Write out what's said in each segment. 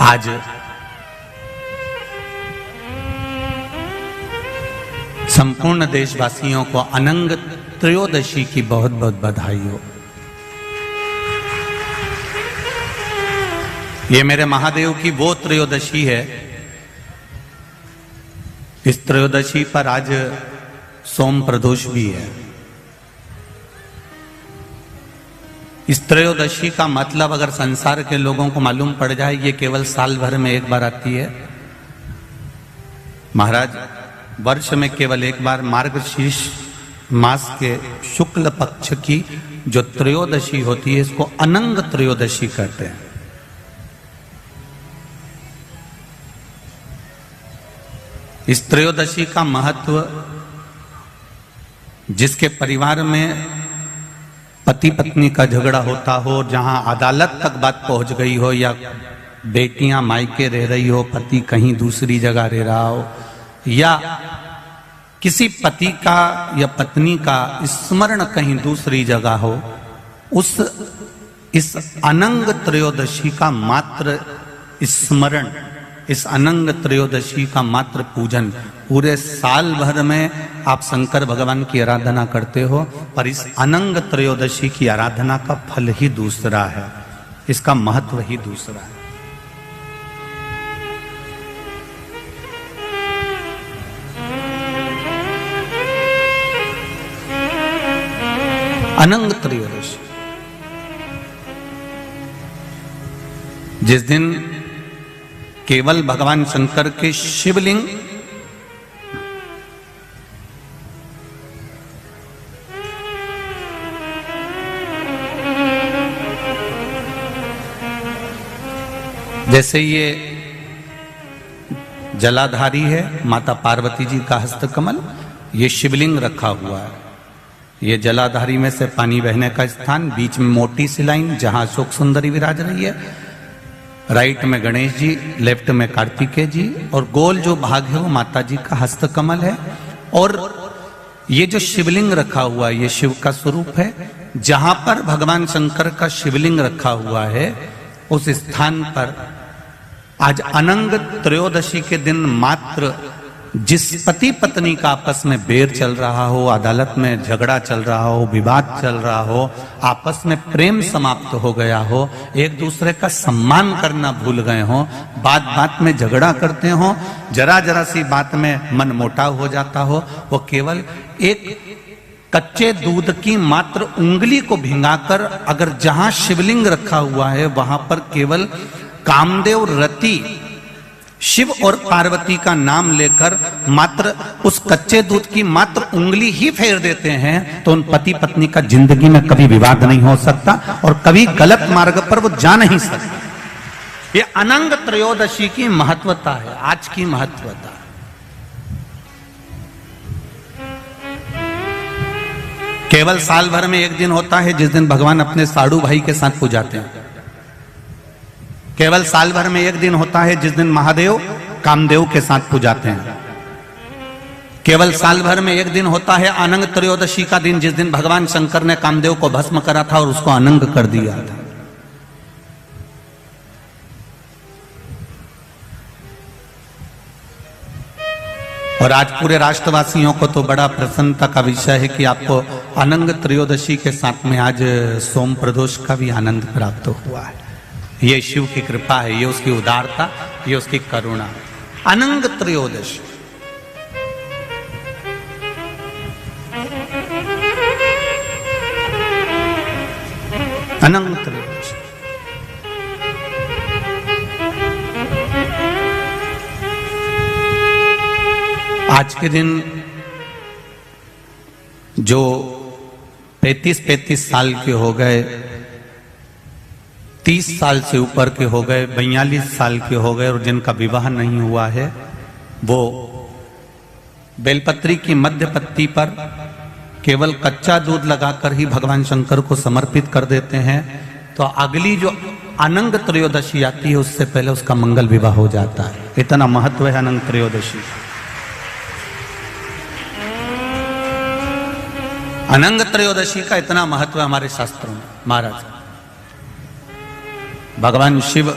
आज संपूर्ण देशवासियों को अनंग त्रयोदशी की बहुत बहुत बधाई हो। ये मेरे महादेव की वो त्रयोदशी है। इस त्रयोदशी पर आज सोम प्रदोष भी है। इस त्रयोदशी का मतलब अगर संसार के लोगों को मालूम पड़ जाए, ये केवल साल भर में एक बार आती है। महाराज, वर्ष में केवल एक बार मार्गशीर्ष मास के शुक्ल पक्ष की जो त्रयोदशी होती है, इसको अनंग त्रयोदशी कहते हैं। इस त्रयोदशी का महत्व, जिसके परिवार में पति पत्नी का झगड़ा होता हो, जहां अदालत तक बात पहुंच गई हो, या बेटियां मायके रह रही हो, पति कहीं दूसरी जगह रह रहा हो, या किसी पति का या पत्नी का स्मरण कहीं दूसरी जगह हो, इस अनंग त्रयोदशी का मात्र स्मरण, इस अनंग त्रयोदशी का मात्र पूजन, पूरे साल भर में आप शंकर भगवान की आराधना करते हो, पर इस अनंग त्रयोदशी की आराधना का फल ही दूसरा है, इसका महत्व ही दूसरा है। अनंग त्रयोदशी, जिस दिन केवल भगवान शंकर के शिवलिंग जैसे ये जलाधारी है माता पार्वती जी का हस्तकमल, ये शिवलिंग रखा हुआ है। ये जलाधारी में से पानी बहने का स्थान, बीच में मोटी सी लाइन जहां अशोक सुंदरी विराज रही है, राइट में गणेश जी, लेफ्ट में कार्तिकेय जी, और गोल जो भाग है वो माता जी का हस्तकमल है। और ये जो शिवलिंग रखा हुआ है, ये शिव का स्वरूप है। जहां पर भगवान शंकर का शिवलिंग रखा हुआ है, उस स्थान पर आज अनंग त्रयोदशी के दिन मात्र जिस पति पत्नी का आपस में बैर चल रहा हो, अदालत में झगड़ा चल रहा हो, विवाद चल रहा हो, आपस में प्रेम समाप्त हो गया हो, एक दूसरे का सम्मान करना भूल गए हो, बात बात में झगड़ा करते हो, जरा जरा सी बात में मन मोटाव हो जाता हो, वो केवल एक कच्चे दूध की मात्र उंगली को भिंगाकर अगर जहां शिवलिंग रखा हुआ है वहां पर केवल कामदेव रति शिव और पार्वती का नाम लेकर मात्र उस कच्चे दूध की मात्र उंगली ही फेर देते हैं, तो उन पति पत्नी का जिंदगी में कभी विवाद नहीं हो सकता और कभी गलत मार्ग पर वो जा नहीं सकते। ये अनंग त्रयोदशी की महत्वता है, आज की महत्वता। केवल साल भर में एक दिन होता है जिस दिन भगवान अपने साड़ू भाई के साथ पूजाते हैं। केवल साल भर में एक दिन होता है जिस दिन महादेव कामदेव के साथ पूजाते हैं। केवल साल भर में एक दिन होता है अनंग त्रयोदशी का दिन, जिस दिन भगवान शंकर ने कामदेव को भस्म करा था और उसको अनंग कर दिया था। और आज पूरे राष्ट्रवासियों को तो बड़ा प्रसन्नता का विषय है कि आपको अनंग त्रयोदशी के साथ में आज सोम प्रदोष का भी आनंद प्राप्त हुआ है। ये शिव की कृपा है, ये उसकी उदारता, ये उसकी करुणा। अनंग त्रयोदशी, अनंग त्रयोदशी। आज के दिन जो 35 साल के हो गए, 30 साल से ऊपर के हो गए, 42 साल के हो गए और जिनका विवाह नहीं हुआ है, वो बेलपत्री की मध्य पत्ती पर केवल कच्चा दूध लगाकर ही भगवान शंकर को समर्पित कर देते हैं। तो अगली जो अनंग त्रयोदशी आती है उससे पहले उसका मंगल विवाह हो जाता है। इतना महत्व है अनंग त्रयोदशी। अनंग त्रयोदशी का इतना महत्व है हमारे शास्त्रों में। महाराज, भगवान शिव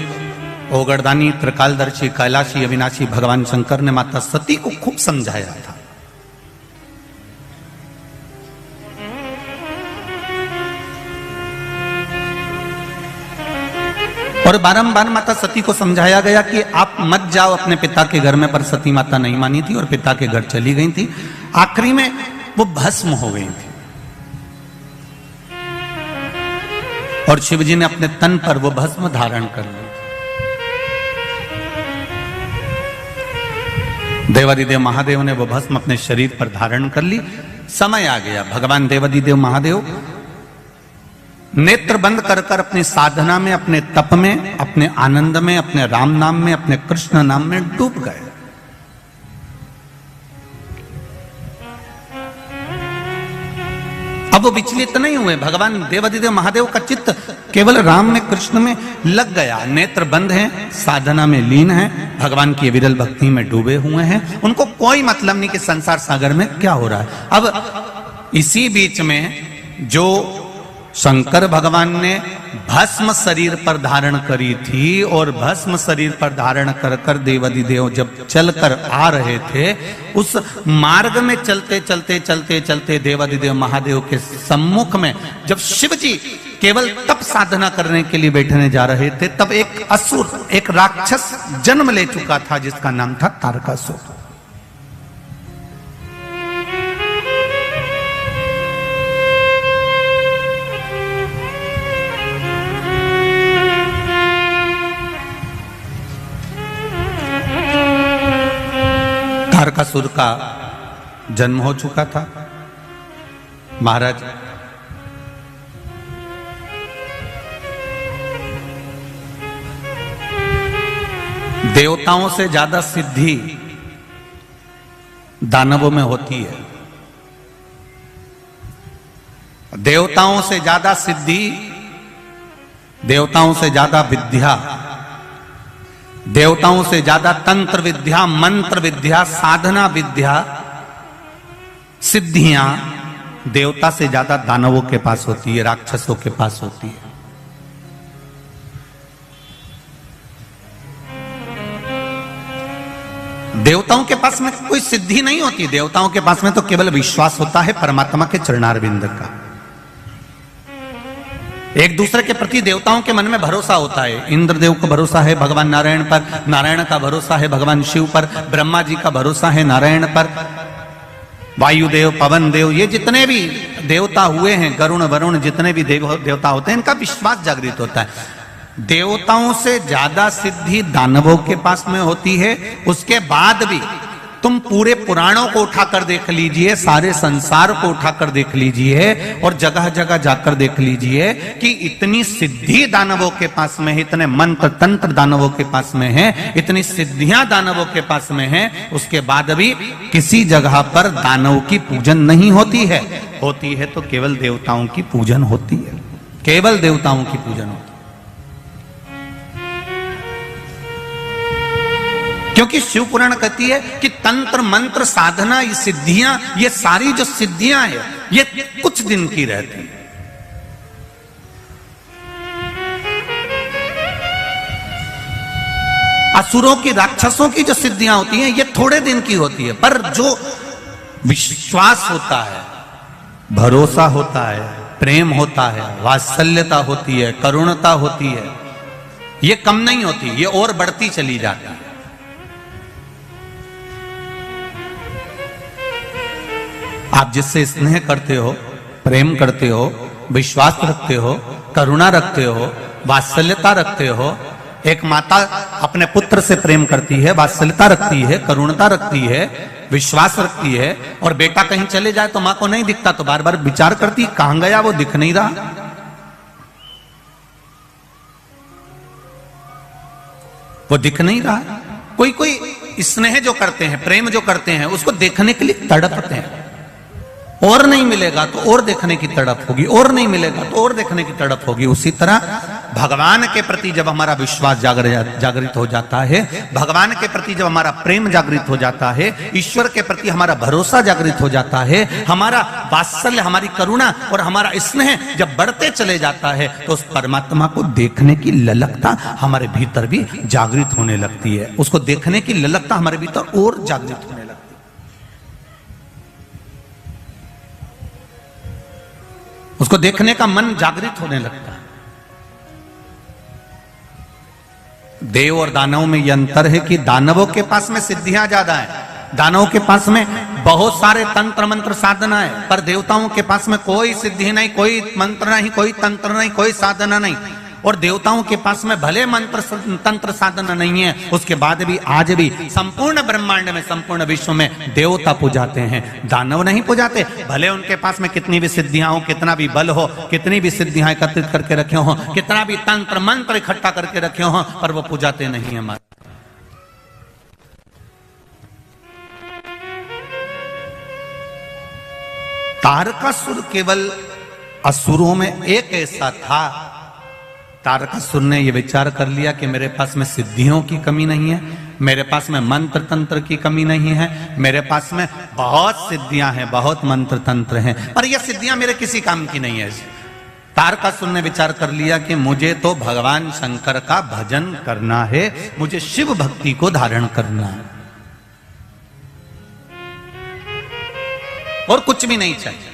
ओगरदानी, त्रिकालदर्शी, कैलाशी, अविनाशी भगवान शंकर ने माता सती को खूब समझाया था। और बारंबार माता सती को समझाया गया कि आप मत जाओ अपने पिता के घर में, पर सती माता नहीं मानी थी और पिता के घर चली गई थी। आखिरी में वो भस्म हो गई थी और शिवजी ने अपने तन पर वो भस्म धारण कर ली। देवादिदेव महादेव ने वो भस्म अपने शरीर पर धारण कर ली। समय आ गया, भगवान देवादिदेव महादेव नेत्र बंद कर कर अपनी साधना में, अपने तप में, अपने आनंद में, अपने राम नाम में, अपने कृष्ण नाम में डूब गए। अब वो विचलित नहीं हुए। भगवान देवादिदेव महादेव का चित्त केवल राम में, कृष्ण में लग गया। नेत्र बंद हैं, साधना में लीन हैं, भगवान की विरल भक्ति में डूबे हुए हैं। उनको कोई मतलब नहीं कि संसार सागर में क्या हो रहा है। अब इसी बीच में जो शंकर भगवान ने भस्म शरीर पर धारण करी थी और भस्म शरीर पर धारण कर कर देवादिदेव जब चलकर आ रहे थे, उस मार्ग में चलते चलते चलते चलते देवादिदेव महादेव के सम्मुख में जब शिव जी केवल तप साधना करने के लिए बैठने जा रहे थे, तब एक असुर, एक राक्षस जन्म ले चुका था जिसका नाम था तारकासुर। तारकासुर का जन्म हो चुका था। महाराज देवताओं से ज्यादा सिद्धि दानवों में होती है। देवताओं से ज्यादा सिद्धि, देवताओं से ज्यादा विद्या, देवताओं से ज्यादा तंत्र विद्या, मंत्र विद्या, साधना विद्या, सिद्धियां देवता से ज्यादा दानवों के पास होती है, राक्षसों के पास होती है। देवताओं के पास में कोई सिद्धि नहीं होती। देवताओं के पास में तो केवल विश्वास होता है परमात्मा के चरणारविंद का। एक दूसरे के प्रति देवताओं के मन में भरोसा होता है। इंद्रदेव का भरोसा है भगवान नारायण पर, नारायण का भरोसा है भगवान शिव पर, ब्रह्मा जी का भरोसा है नारायण पर, वायुदेव, पवन देव, ये जितने भी देवता हुए हैं, गरुण वरुण, जितने भी देवता होते हैं, इनका विश्वास जागृत होता है। देवताओं से ज्यादा सिद्धि दानवों के पास में होती है। उसके बाद भी तुम पूरे पुराणों को उठाकर देख लीजिए, सारे संसार को उठाकर देख लीजिए और जगह जगह जाकर देख लीजिए कि इतनी सिद्धि दानवों के पास में है, इतने मंत्र तंत्र दानवों के पास में है, इतनी सिद्धियां दानवों के पास में है, उसके बाद भी किसी जगह पर दानव की पूजन नहीं होती है। होती है तो केवल देवताओं की पूजन होती है, केवल देवताओं की पूजन होती है। क्योंकि शिव पुराण कहती है कि तंत्र मंत्र साधना, ये सिद्धियां, ये सारी जो सिद्धियां है, ये कुछ दिन की रहती है। असुरों की, राक्षसों की जो सिद्धियां होती हैं, ये थोड़े दिन की होती है। पर जो विश्वास होता है, भरोसा होता है, प्रेम होता है, वात्सल्यता होती है, करुणता होती है, ये कम नहीं होती, ये और बढ़ती चली जाती है। आप जिससे स्नेह करते हो, प्रेम करते हो, विश्वास रखते हो, करुणा रखते हो, वात्सल्यता रखते हो। एक माता अपने पुत्र से प्रेम करती है, वात्सल्यता रखती है, करुणता रखती है, विश्वास रखती है, और बेटा कहीं चले जाए तो मां को नहीं दिखता तो बार बार विचार करती, कहां गया, वो दिख नहीं रहा। वो दिख नहीं रहा। कोई कोई स्नेह जो करते हैं, प्रेम जो करते हैं, उसको देखने के लिए तड़पते हैं। और नहीं मिलेगा तो और देखने की तड़प होगी, और नहीं मिलेगा तो और देखने की तड़प होगी। उसी तरह भगवान के प्रति जब हमारा विश्वास जागृत हो जाता है, भगवान के प्रति जब हमारा प्रेम जागृत हो जाता है, ईश्वर के प्रति हमारा भरोसा जागृत हो जाता है, हमारा वात्सल्य, हमारी करुणा और हमारा स्नेह जब बढ़ते चले जाता है, तो उस परमात्मा को देखने की ललकता हमारे भीतर भी जागृत होने लगती है। उसको देखने की ललकता हमारे भीतर और जागृत होने लगती है। उसको देखने का मन जागृत होने लगता है। देव और दानवों में यह अंतर है कि दानवों के पास में सिद्धियां ज्यादा है, दानवों के पास में बहुत सारे तंत्र मंत्र साधना है, पर देवताओं के पास में कोई सिद्धि नहीं, कोई मंत्र नहीं, कोई तंत्र नहीं, कोई साधना नहीं। और देवताओं के पास में भले मंत्र तंत्र साधना नहीं है, उसके बाद भी आज भी संपूर्ण ब्रह्मांड में, संपूर्ण विश्व में देवता पूजाते हैं, दानव नहीं पूजाते। भले उनके पास में कितनी भी सिद्धियां हो, कितना भी बल हो, कितनी भी सिद्धियां एकत्रित करके रखे हो, कितना भी तंत्र मंत्र इकट्ठा करके रखे हो, पर वो पूजाते नहीं है। हमारे तारकासुर केवल असुरों में एक ऐसा था, तारकासुर ने यह विचार कर लिया कि मेरे पास में सिद्धियों की कमी नहीं है, मेरे पास में मंत्र तंत्र की कमी नहीं है, मेरे पास में बहुत सिद्धियां हैं, बहुत मंत्र तंत्र हैं, पर यह सिद्धियां मेरे किसी काम की नहीं है। तारकासुर ने विचार कर लिया कि मुझे तो भगवान शंकर का भजन करना है, मुझे शिव भक्ति को धारण करना है और कुछ भी नहीं चाहिए।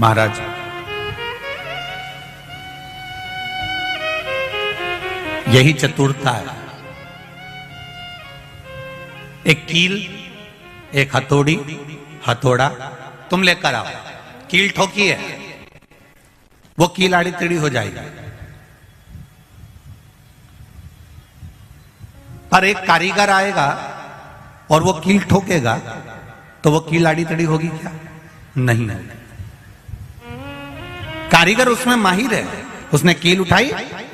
महाराज, यही चतुरता है। एक कील, एक हथौड़ी, हथौड़ा तुम लेकर आओ, कील ठोकी है, वो कील आड़ी टेढ़ी हो जाएगी, पर एक कारीगर आएगा और वो कील ठोकेगा तो वो कील आड़ी टेढ़ी होगी क्या? नहीं। कारीगर उसमें माहिर है, उसने कील उठाई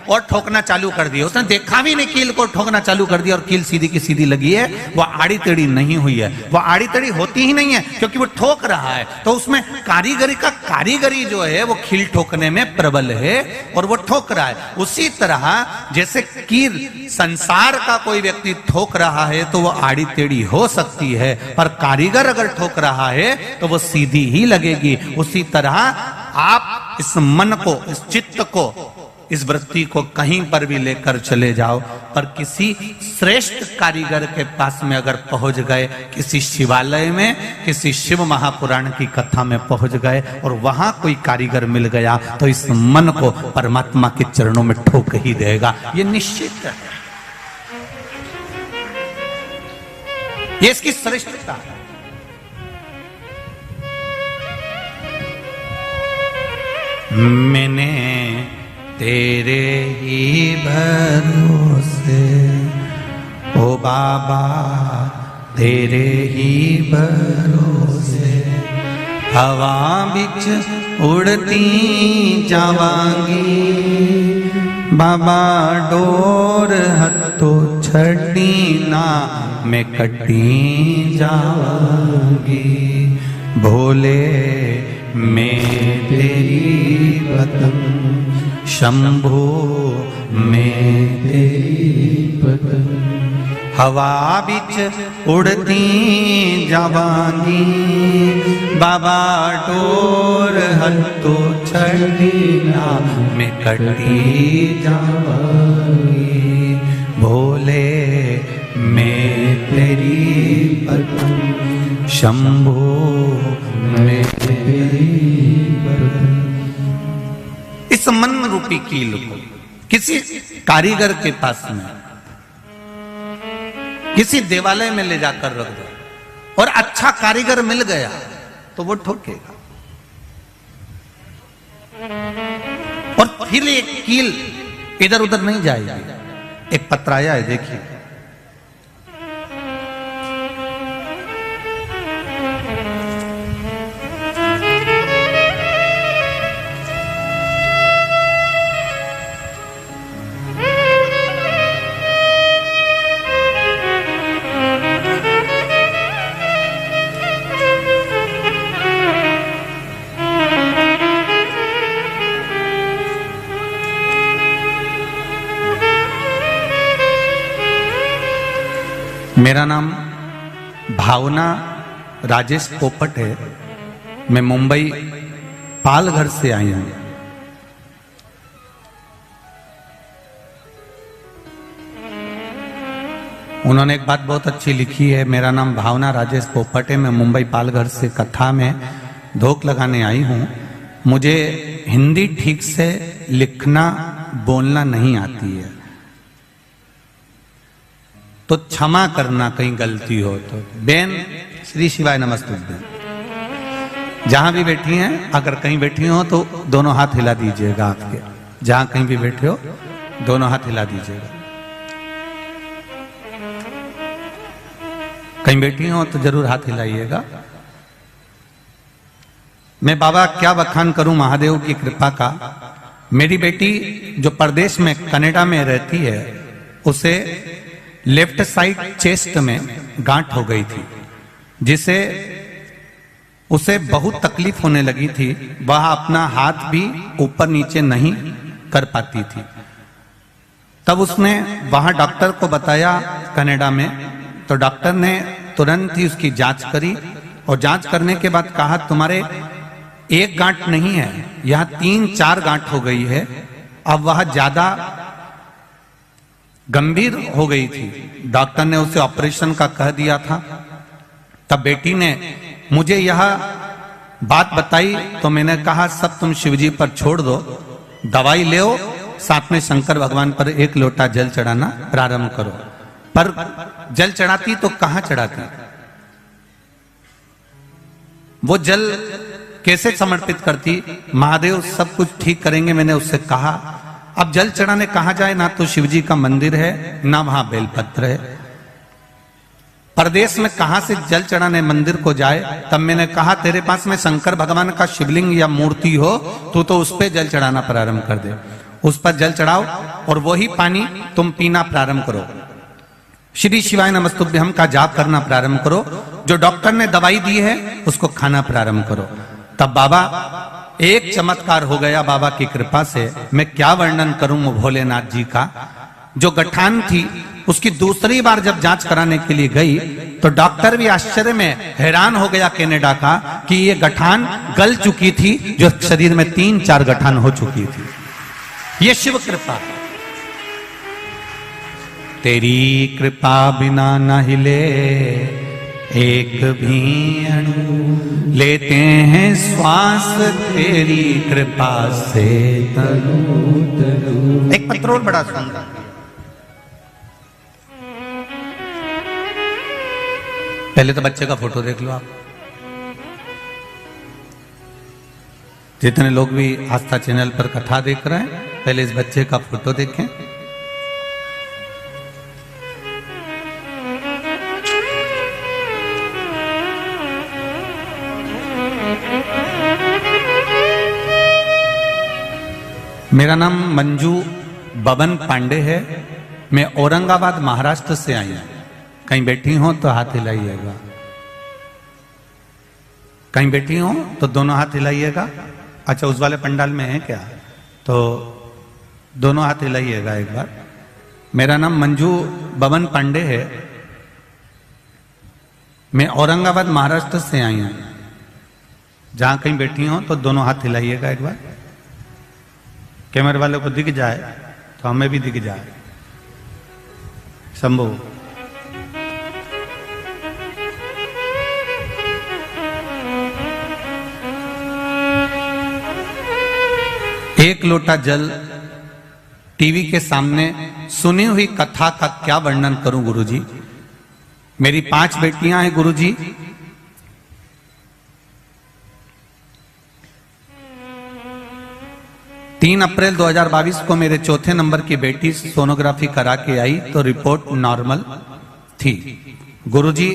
और ठोकना चालू कर दिया, उसने देखा भी नहीं कील को, ठोकना चालू कर दिया और कील सीधी की सीधी लगी है, वो आड़ी टेढ़ी नहीं हुई है। वो आड़ी टेढ़ी होती ही नहीं है क्योंकि वो ठोक रहा है, तो उसमें कारीगरी जो है वो कील ठोकने में प्रबल है और वो ठोक रहा है। उसी तरह जैसे कील संसार का कोई व्यक्ति ठोक रहा है तो वो आड़ी टेढ़ी हो सकती है, पर कारीगर अगर ठोक रहा है तो वो सीधी ही लगेगी। उसी तरह आप इस मन को, इस चित्त को, इस वृत्ति को कहीं पर भी लेकर चले जाओ, पर किसी श्रेष्ठ कारीगर के पास में अगर पहुंच गए, किसी शिवालय में, किसी शिव महापुराण की कथा में पहुंच गए और वहां कोई कारीगर मिल गया तो इस मन को परमात्मा के चरणों में ठोक ही देगा, ये निश्चित है। ये इसकी श्रेष्ठता है। मैंने तेरे ही भरोसे, ओ बाबा तेरे ही भरोसे, हवा बिच उड़ती जावांगी, बाबा डोर हथो छड़ी ना मैं कटी जावांगी, भोले मैं तेरी पतंग, शंभो मैं तेरी पतंग, हवा बिच उड़ती जावांगी, बाबा डोर हथो छड़ी ना मैं कटी जावांगी, भोले मैं तेरी पतंग, शंभो मैं तेरी पतंग। इस मन रूपी कील को किसी कारीगर के पास में, किसी देवालय में ले जाकर रख दो और अच्छा कारीगर मिल गया तो वो ठोकेगा। और फिर एक कील इधर उधर नहीं जाएगी। एक पत्र आया है, देखिए, मेरा नाम भावना राजेश पोपट है। मैं मुंबई पालघर से आई हूं। उन्होंने एक बात बहुत अच्छी लिखी है, मेरा नाम भावना राजेश पोपट है, मैं मुंबई पालघर से कथा में धोख लगाने आई हूं। मुझे हिंदी ठीक से लिखना बोलना नहीं आती है, तो क्षमा करना कहीं गलती हो तो। बेन श्री शिवाय नमस्तुभ्यं। जहां भी बैठी हैं, अगर कहीं बैठी हो तो दोनों हाथ हिला दीजिएगा आपके। जहां कहीं भी बैठे हो दोनों हाथ हिला दीजिएगा। कहीं बैठी हो तो जरूर हाथ हिलाइएगा। मैं बाबा क्या बखान करूं महादेव की कृपा का। मेरी बेटी जो परदेश में कनाडा में रहती है, उसे लेफ्ट साइड चेस्ट में गांठ हो गई थी, जिसे उसे बहुत तकलीफ होने लगी थी। वह अपना हाथ भी ऊपर नीचे नहीं कर पाती थी। तब उसने वहां डॉक्टर को बताया कनाडा में, तो डॉक्टर ने तुरंत ही उसकी जांच करी और जांच करने के बाद कहा तुम्हारे एक गांठ नहीं है, यहां 3-4 गांठ हो गई है। अब वह ज्यादा गंभीर हो गई थी। डॉक्टर ने उसे ऑपरेशन का कह दिया था। तब बेटी ने मुझे यह बात बताई, तो मैंने कहा सब तुम शिवजी पर छोड़ दो, दवाई ले, साथ में शंकर भगवान पर एक लोटा जल चढ़ाना प्रारंभ करो। पर जल चढ़ाती तो कहां चढ़ाती? वो जल कैसे समर्पित करती? महादेव सब कुछ ठीक करेंगे, मैंने उससे कहा। अब जल चढ़ाने कहां जाए? ना तो शिवजी का मंदिर है, ना वहां बेलपत्र है। परदेश में कहां से जल चढ़ाने मंदिर को जाए? तब मैंने कहा तेरे पास में शंकर भगवान का शिवलिंग या मूर्ति हो तो उस पर जल चढ़ाना प्रारंभ कर दे। उस पर जल चढ़ाओ और वही पानी तुम पीना प्रारंभ करो। श्री शिवाय नमस्तुभ्यं का जाप करना प्रारंभ करो। जो डॉक्टर ने दवाई दी है उसको खाना प्रारंभ करो। तब बाबा एक चमत्कार हो गया बाबा की कृपा से। मैं क्या वर्णन करूं भोलेनाथ जी का। जो गठान थी उसकी दूसरी बार जब जांच कराने के लिए गई, तो डॉक्टर भी आश्चर्य में हैरान हो गया कनाडा का कि ये गठान गल चुकी थी, जो शरीर में 3-4 गठान हो चुकी थी। ये शिव कृपा। तेरी कृपा बिना न हिले एक भी अणु, लेते हैं श्वास तेरी कृपा से तनु। एक पत्रों बड़ा सुंदर। पहले तो बच्चे का फोटो देख लो आप। जितने लोग भी आस्था चैनल पर कथा देख रहे हैं, पहले इस बच्चे का फोटो देखें। मेरा नाम मंजू बबन पांडे है। मैं औरंगाबाद महाराष्ट्र से आई हूं। कहीं बैठी हो तो हाथ हिलाइएगा। कहीं बैठी हो तो दोनों हाथ हिलाइएगा। अच्छा, उस वाले पंडाल में है क्या? तो दोनों हाथ हिलाइएगा एक बार। मेरा नाम मंजू बबन पांडे है। मैं औरंगाबाद महाराष्ट्र से आई हूं। जहां कहीं बैठी हो तो दोनों हाथ हिलाइएगा एक बार। कैमरे वाले को दिख जाए तो हमें भी दिख जाए। शंभू। एक लोटा जल टीवी के सामने सुनी हुई कथा का क्या वर्णन करूं गुरुजी। मेरी 5 बेटियां हैं गुरुजी। तीन अप्रैल 2022 को मेरे चौथे नंबर की बेटी सोनोग्राफी करा के आई तो रिपोर्ट नॉर्मल थी। गुरुजी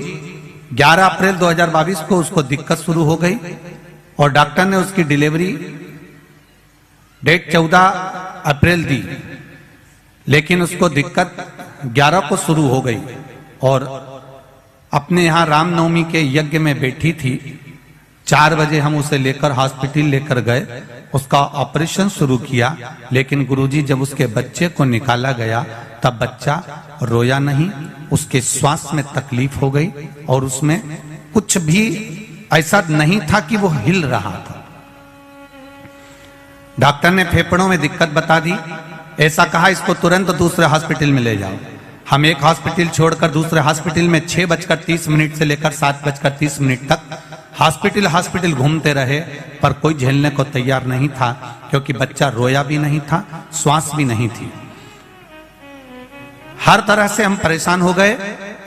11 अप्रैल 2022 को उसको दिक्कत शुरू हो गई और डॉक्टर ने उसकी डिलीवरी डेट 14 अप्रैल दी, लेकिन उसको दिक्कत 11 को शुरू हो गई और अपने यहाँ रामनवमी के यज्ञ में बैठी थी। 4 बजे हम उसे लेकर हॉस्पिटल लेकर गए, उसका ऑपरेशन शुरू किया। लेकिन गुरुजी जब उसके बच्चे को निकाला गया तब बच्चा रोया नहीं, उसके श्वास में तकलीफ हो गई और उसमें कुछ भी ऐसा नहीं था कि वो हिल रहा था। डॉक्टर ने फेफड़ों में दिक्कत बता दी, ऐसा कहा इसको तुरंत दूसरे हॉस्पिटल में ले जाओ। हम एक हॉस्पिटल छोड़कर दूसरे हॉस्पिटल में 6:30 से लेकर 7:30 तक हॉस्पिटल घूमते रहे, पर कोई झेलने को तैयार नहीं था, क्योंकि बच्चा रोया भी नहीं था, श्वास भी नहीं थी। हर तरह से हम परेशान हो गए।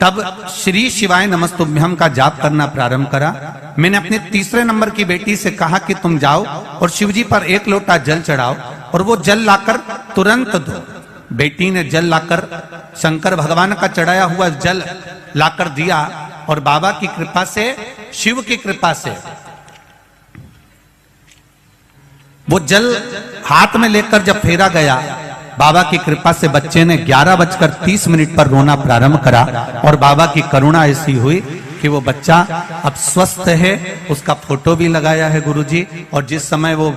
तब श्री शिवाय नमस्तुभ्यम का जाप करना प्रारंभ करा। मैंने अपने तीसरे नंबर की बेटी से कहा कि तुम जाओ और शिव जी पर 1 लोटा जल चढ़ाओ और वो जल लाकर तुरंत दो। बेटी ने जल लाकर शंकर भगवान का चढ़ाया हुआ जल लाकर दिया और बाबा की कृपा से, शिव की कृपा से वो जल हाथ में लेकर जब फेरा गया, बाबा की कृपा से बच्चे ने 11:30 पर रोना प्रारंभ करा और बाबा की करुणा ऐसी हुई कि वो बच्चा अब स्वस्थ है। उसका फोटो भी लगाया है गुरुजी, और जिस समय वो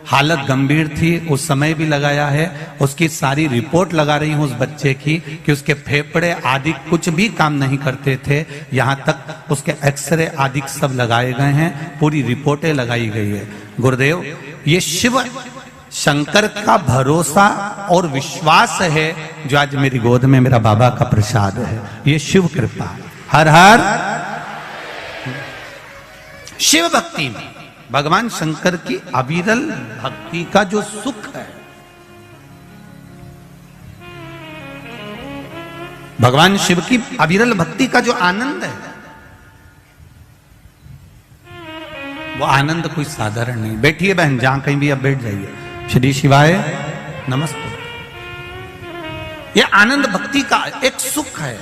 हालत गंभीर थी उस समय भी लगाया है। उसकी सारी रिपोर्ट लगा रही हूं उस बच्चे की कि उसके फेफड़े आदि कुछ भी काम नहीं करते थे, यहां तक उसके एक्सरे आदि सब लगाए गए हैं, पूरी रिपोर्टें लगाई गई है। गुरुदेव, ये शिव शंकर का भरोसा और विश्वास है जो आज मेरी गोद में मेरा बाबा का प्रसाद है। ये शिव कृपा। हर हर शिव भक्ति में भगवान शंकर की अविरल भक्ति का जो सुख है, भगवान शिव की अविरल भक्ति का जो आनंद है, वो आनंद कोई साधारण नहीं। बैठिए बहन, जहां कहीं भी अब बैठ जाइए। श्री शिवाय नमस्ते। ये आनंद भक्ति का एक सुख है,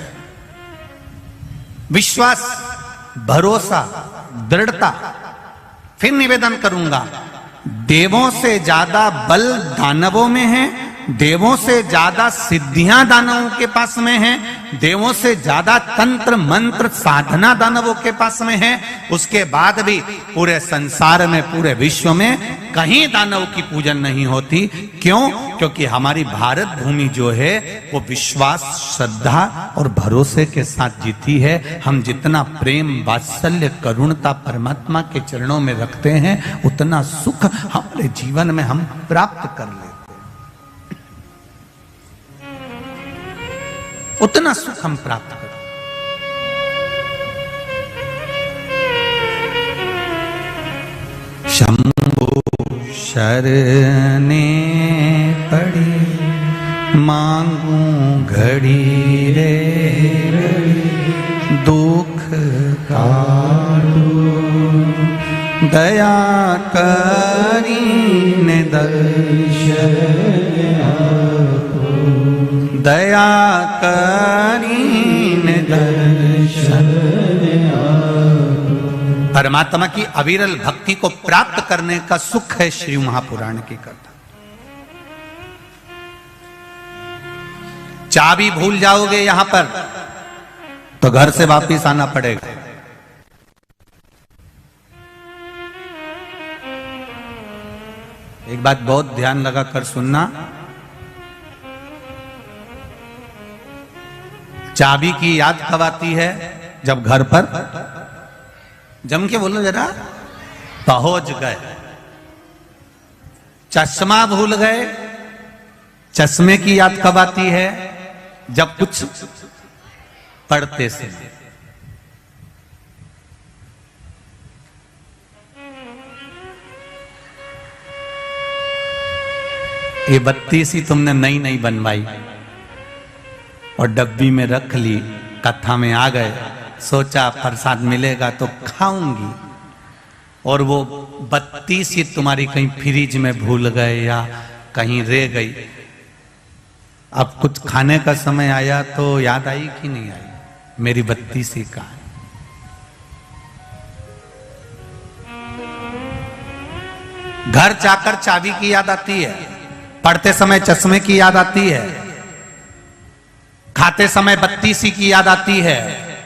विश्वास, भरोसा, दृढ़ता। फिर निवेदन करूंगा, देवों से ज्यादा बल दानवों में है, देवों से ज्यादा सिद्धियां दानवों के पास में है, देवों से ज्यादा तंत्र मंत्र साधना दानवों के पास में है। उसके बाद भी पूरे संसार में, पूरे विश्व में कहीं दानव की पूजन नहीं होती। क्यों? क्योंकि हमारी भारत भूमि जो है वो विश्वास, श्रद्धा और भरोसे के साथ जीती है। हम जितना प्रेम, वात्सल्य, करुणता परमात्मा के चरणों में रखते हैं, उतना सुख हमारे जीवन में हम प्राप्त कर लेते हैं, उतना सुख हम प्राप्त करें। शंभो शरणे पड़ी मांगू घड़ी रे दुख काटू, दया करीने दर्शन, दया करीने दर्शन। परमात्मा की अविरल भक्ति को प्राप्त करने का सुख है श्री महापुराण की कथा। चाबी भूल जाओगे यहां पर तो घर से वापिस आना पड़ेगा। एक बात बहुत ध्यान लगाकर सुनना, चाबी की याद कब आती है? जब घर पर, जम के बोलो जरा, पहुंच गए। चश्मा भूल गए, चश्मे की याद कब आती है? जब कुछ पढ़ते से। ये बत्ती सी तुमने नई नई बनवाई और डब्बी में रख ली, कथा में आ गए, सोचा प्रसाद मिलेगा तो खाऊंगी, और वो बत्ती सी तुम्हारी कहीं फ्रिज में भूल गए या कहीं रह गई। अब कुछ खाने का समय आया तो याद आई कि नहीं आई? मेरी बत्ती सी कहां है? घर जाकर चाबी की याद आती है, पढ़ते समय चश्मे की याद आती है, खाते समय बत्ती सी की याद आती है,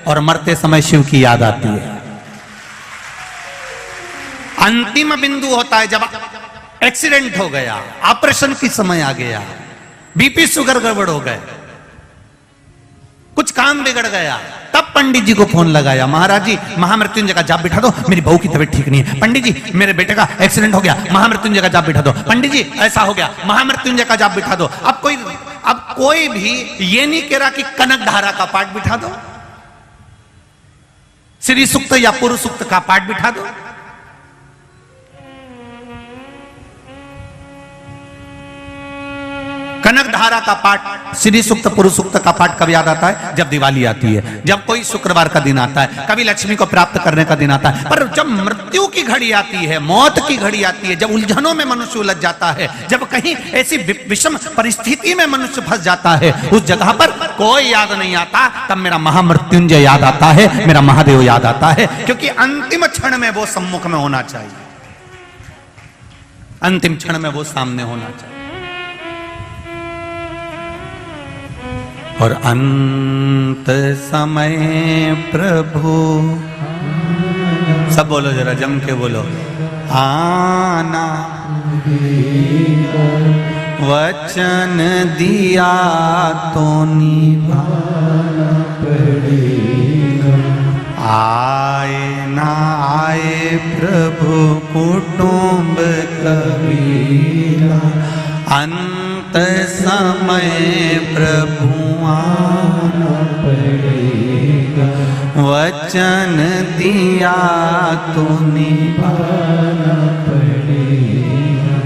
और मरते समय शिव की याद आती है। अंतिम बिंदु होता है जब एक्सीडेंट हो गया, ऑपरेशन की समय आ गया, बीपी शुगर गड़बड़ हो गए, कुछ काम बिगड़ गया, तब पंडित जी को फोन लगाया, महाराज जी महामृत्युंजय का जाप बिठा दो, मेरी बहू की तबीयत ठीक नहीं है। पंडित जी मेरे बेटे का एक्सीडेंट हो गया, महामृत्युंजय का जाप बिठा दो। पंडित जी ऐसा हो गया, महामृत्युंजय का जाप बिठा दो। अब कोई भी ये नहीं कह रहा कि कनक धारा का पाठ बिठा दो, श्री सूक्त या पुरुष सूक्त का पाठ बिठा दो। कनक धारा का पाठ, श्री सूक्त पुरुष सूक्त का पाठ कब याद आता है? जब दिवाली आती है, जब कोई शुक्रवार का दिन आता है, कभी लक्ष्मी को प्राप्त करने का दिन आता है। पर जब मृत्यु की घड़ी आती है, मौत की घड़ी आती है, जब उलझनों में मनुष्य उलझ जाता है, जब कहीं ऐसी विषम परिस्थिति में मनुष्य फंस जाता है, उस जगह पर कोई याद नहीं आता, तब मेरा महामृत्युंजय याद आता है, मेरा महादेव याद आता है। क्योंकि अंतिम क्षण में वो सम्मुख में होना चाहिए, अंतिम क्षण में वो सामने होना चाहिए। और अंत समय प्रभु, सब बोलो जरा जम के बोलो, आना वचन दिया तो निभाना पड़ेगा। आए ना आए प्रभु कुटुंब कबीरा, अंत समय प्रभु आना पड़ेगा। वचन दिया तो निभाना पड़ेगा।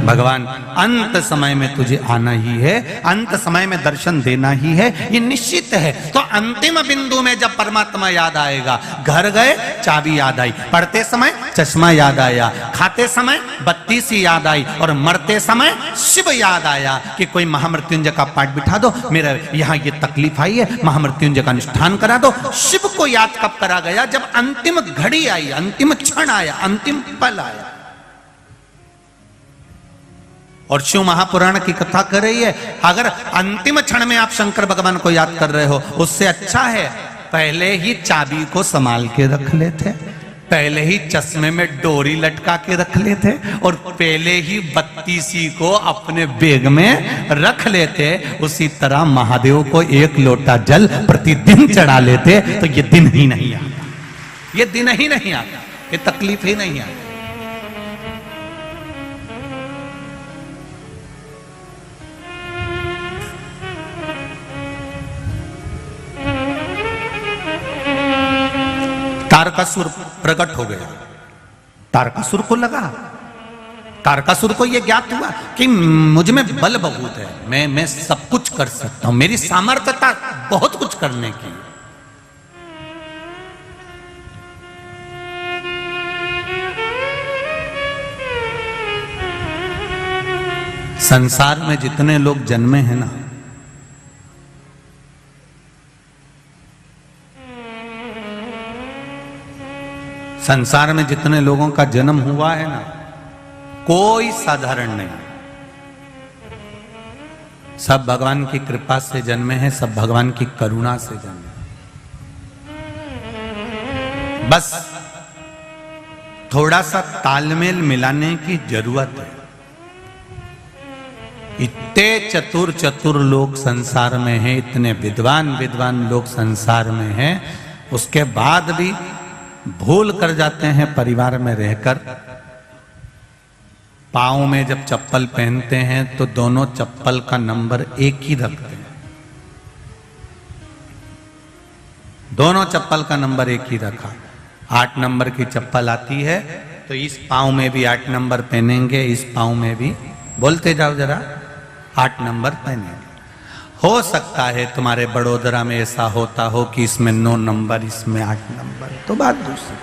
भगवान अंत समय में तुझे आना ही है, अंत समय में दर्शन देना ही है, ये निश्चित है। तो अंतिम बिंदु में जब परमात्मा याद आएगा, घर गए चाबी याद आई, पढ़ते समय चश्मा याद आया, खाते समय बत्ती सी याद आई, और मरते समय शिव याद आया कि कोई महामृत्युंजय का पाठ बिठा दो, मेरा यहाँ ये तकलीफ आई है, महामृत्युंजय का अनुष्ठान करा दो। शिव को याद कब करा गया? जब अंतिम घड़ी आई, अंतिम क्षण आया, अंतिम पल आया। और शिव महापुराण की कथा कर रही है, अगर अंतिम क्षण में आप शंकर भगवान को याद कर रहे हो, उससे अच्छा है पहले ही चाबी को संभाल के रख लेते, पहले ही चश्मे में डोरी लटका के रख लेते, और पहले ही बत्तीसी को अपने बैग में रख लेते। उसी तरह महादेव को एक लोटा जल प्रतिदिन चढ़ा लेते, तो ये दिन ही नहीं आता, ये दिन ही नहीं आता, ये तकलीफ ही नहीं आती। तारकासुर प्रकट हो गया, तारकासुर को लगा, तारकासुर को यह ज्ञात हुआ कि मुझ में बल बहुत है, मैं सब कुछ कर सकता हूं, मेरी सामर्थ्यता बहुत कुछ करने की। संसार में जितने लोग जन्मे हैं ना, संसार में जितने लोगों का जन्म हुआ है ना, कोई साधारण नहीं, सब भगवान की कृपा से जन्मे हैं, सब भगवान की करुणा से जन्मे। बस थोड़ा सा तालमेल मिलाने की जरूरत है। इतने चतुर चतुर लोग संसार में हैं, इतने विद्वान विद्वान लोग संसार में हैं, उसके बाद भी भूल कर जाते हैं परिवार में रहकर। पाँव में जब चप्पल पहनते हैं तो दोनों चप्पल का नंबर एक ही रखते हैं, दोनों चप्पल का नंबर एक ही रखा। 8 नंबर की चप्पल आती है तो इस पाँव में भी 8 नंबर पहनेंगे, इस पाँव में भी, बोलते जाओ जरा, 8 नंबर पहनेंगे। हो सकता है तुम्हारे बड़ोदरा में ऐसा होता हो कि इसमें 9 नंबर, इसमें 8 नंबर, तो बात दूसरी।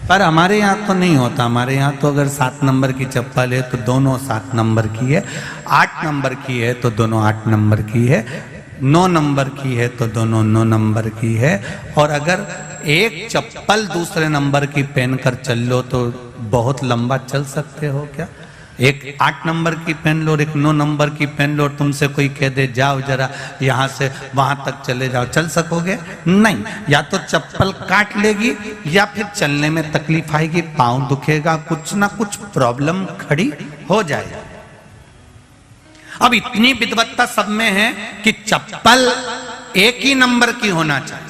पर हमारे यहाँ तो नहीं होता, हमारे यहाँ तो अगर 7 नंबर की चप्पल है तो दोनों 7 नंबर की है, 8 नंबर की है तो दोनों 8 नंबर की है, 9 नंबर की है तो दोनों 9 नंबर की है। और अगर एक चप्पल दूसरे नंबर की पहनकर चल लो तो बहुत लंबा चल सकते हो क्या? एक 8 नंबर की पहन लो और एक 9 नंबर की पहन लो, तुमसे कोई कह दे जाओ जरा यहाँ से वहां तक चले जाओ, चल सकोगे? नहीं, या तो चप्पल काट लेगी या फिर चलने में तकलीफ आएगी, पाँव दुखेगा, कुछ ना कुछ प्रॉब्लम खड़ी हो जाएगी। अब इतनी विद्वत्ता सब में है कि चप्पल एक ही नंबर की होना चाहिए।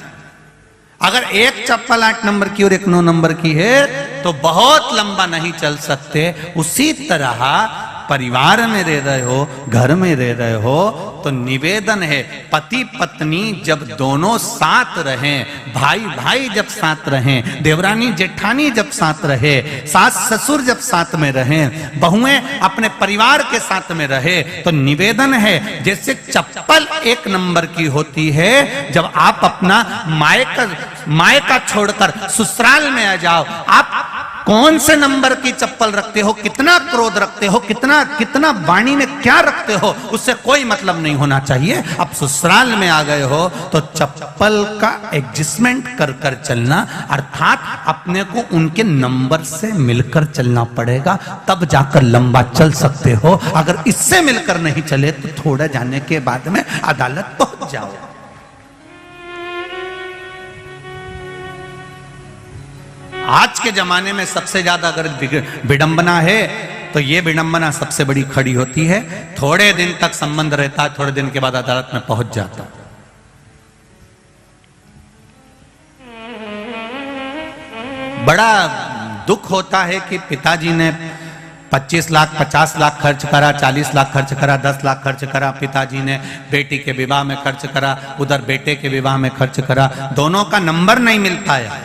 अगर एक चप्पल 8 नंबर की और एक 9 नंबर की है तो बहुत लंबा नहीं चल सकते। उसी तरह परिवार में रह रहे हो, घर में रह रहे हो, तो निवेदन है पति पत्नी जब दोनों साथ रहें, भाई भाई जब साथ रहें, देवरानी जेठानी जब साथ रहे, सास ससुर जब साथ में रहें, बहुएं अपने परिवार के साथ में रहे, तो निवेदन है जैसे चप्पल 1 नंबर की होती है, जब आप अपना मायका छोड़कर ससुराल में आ जाओ, आप कौन से नंबर की चप्पल रखते हो, कितना क्रोध रखते हो, कितना वाणी में क्या रखते हो, उससे कोई मतलब नहीं होना चाहिए। अब ससुराल में आ गए हो तो चप्पल का एडजस्टमेंट कर कर चलना, अर्थात अपने को उनके नंबर से मिलकर चलना पड़ेगा, तब जाकर लंबा चल सकते हो। अगर इससे मिलकर नहीं चले तो थोड़ा जाने के बाद में अदालत पहुंच जाओ। आज के जमाने में सबसे ज्यादा अगर विडंबना है तो ये विडंबना सबसे बड़ी खड़ी होती है। थोड़े दिन तक संबंध रहता है, थोड़े दिन के बाद अदालत में पहुंच जाता। बड़ा दुख होता है कि पिताजी ने 25 लाख 50 लाख खर्च करा, 40 लाख खर्च करा, 10 लाख खर्च करा, पिताजी ने बेटी के विवाह में खर्च करा, उधर बेटे के विवाह में खर्च करा, दोनों का नंबर नहीं मिल पाया,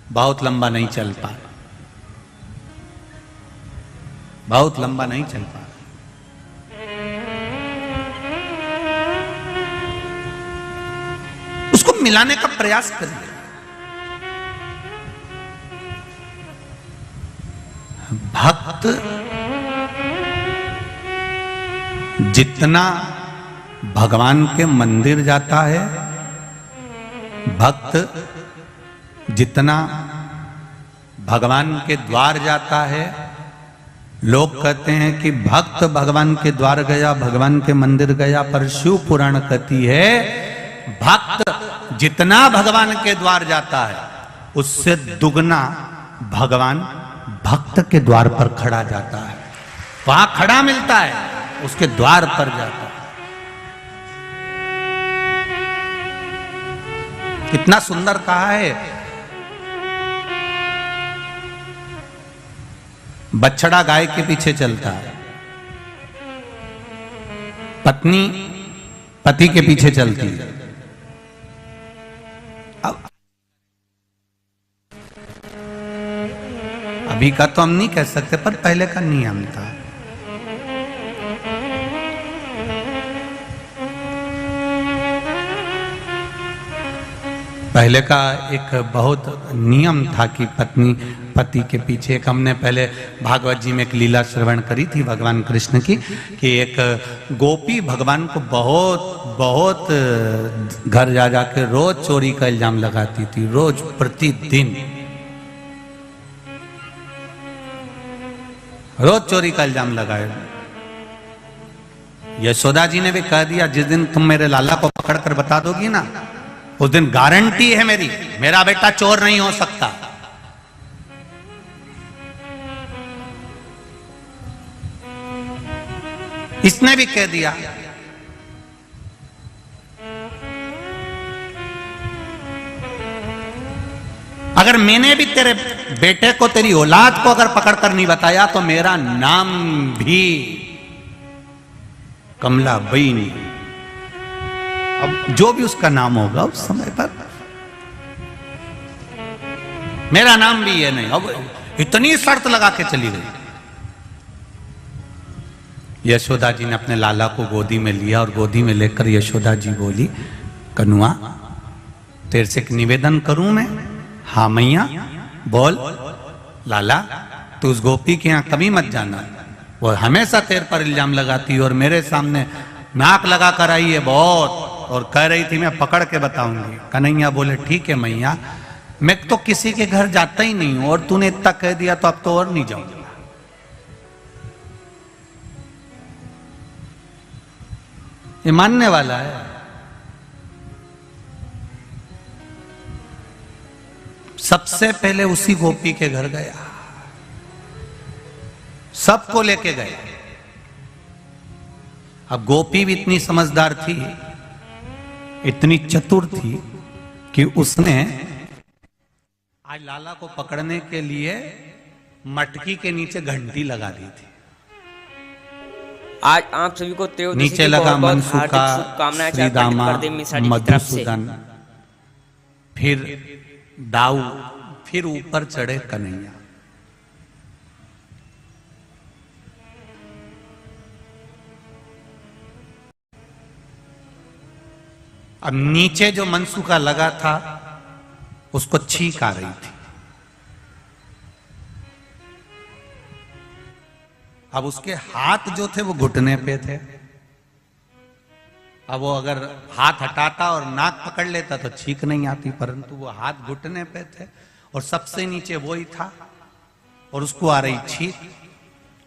बहुत लंबा नहीं चल पा, बहुत लंबा नहीं चल पा। उसको मिलाने का प्रयास करिए। भक्त जितना भगवान के मंदिर जाता है, भक्त जितना भगवान के द्वार जाता है, लोग कहते हैं कि भक्त भगवान के द्वार गया, भगवान के मंदिर गया, पर शिव पुराण कहती है भक्त जितना भगवान के द्वार जाता है उससे दुगना भगवान भक्त के द्वार पर खड़ा जाता है। वहां खड़ा मिलता है, उसके द्वार पर जाता है। कितना सुंदर कहा है, बछड़ा गाय के पीछे चलता है, पत्नी पति के पीछे चलती है। अब अभी का तो हम नहीं कह सकते, पर पहले का नियम था। पहले का एक बहुत नियम था कि पत्नी पति के पीछे। एक हमने पहले भागवत जी में एक लीला श्रवण करी थी भगवान कृष्ण की, कि एक गोपी भगवान को बहुत घर जा जाके रोज चोरी का इल्जाम लगाती थी, रोज प्रतिदिन रोज चोरी का इल्जाम लगाए। यशोदा जी ने भी कह दिया, जिस दिन तुम मेरे लाला को पकड़ कर बता दोगी ना, उस दिन गारंटी है मेरा बेटा चोर नहीं हो सकता। इसने भी कह दिया। अगर मैंने भी तेरे बेटे को, तेरी औलाद को अगर पकड़ कर नहीं बताया तो मेरा नाम भी कमलाबाई नहीं। अब जो भी उसका नाम होगा उस समय पर, मेरा नाम भी ये नहीं। अब इतनी शर्त लगा के चली गई। यशोदा जी ने अपने लाला को गोदी में लिया और गोदी में लेकर यशोदा जी बोली, कनुआ तेरे से एक निवेदन करूं मैं? हाँ मैया बोल। लाला तू उस गोपी के यहां कभी मत जाना, वो हमेशा तेरे पर इल्जाम लगाती और मेरे सामने नाक लगा कर आई है बहुत, और कह रही थी मैं पकड़ के बताऊंगी। कन्हैया बोले ठीक है मैया, मैं तो किसी के घर जाता ही नहीं हूं और तूने इतना कह दिया तो अब तो और नहीं जाऊंगा। ये मानने वाला है। सबसे पहले उसी गोपी के घर गया, सबको लेके गए। अब गोपी भी इतनी समझदार थी, इतनी चतुर थी कि उसने आज लाला को पकड़ने के लिए मटकी के नीचे घंटी लगा दी थी। आज आप सभी को नीचे लगा मनसुखा, श्रीदामा, मधुसूदन, फिर दाऊ, फिर ऊपर चढ़े कन्हैया। अब नीचे जो मनसुखा लगा था उसको छींक आ रही थी। अब उसके हाथ जो थे वो घुटने पे थे। अब वो अगर हाथ हटाता और नाक पकड़ लेता तो छींक नहीं आती, परंतु वो हाथ घुटने पे थे और सबसे नीचे वो ही था और उसको आ रही छींक,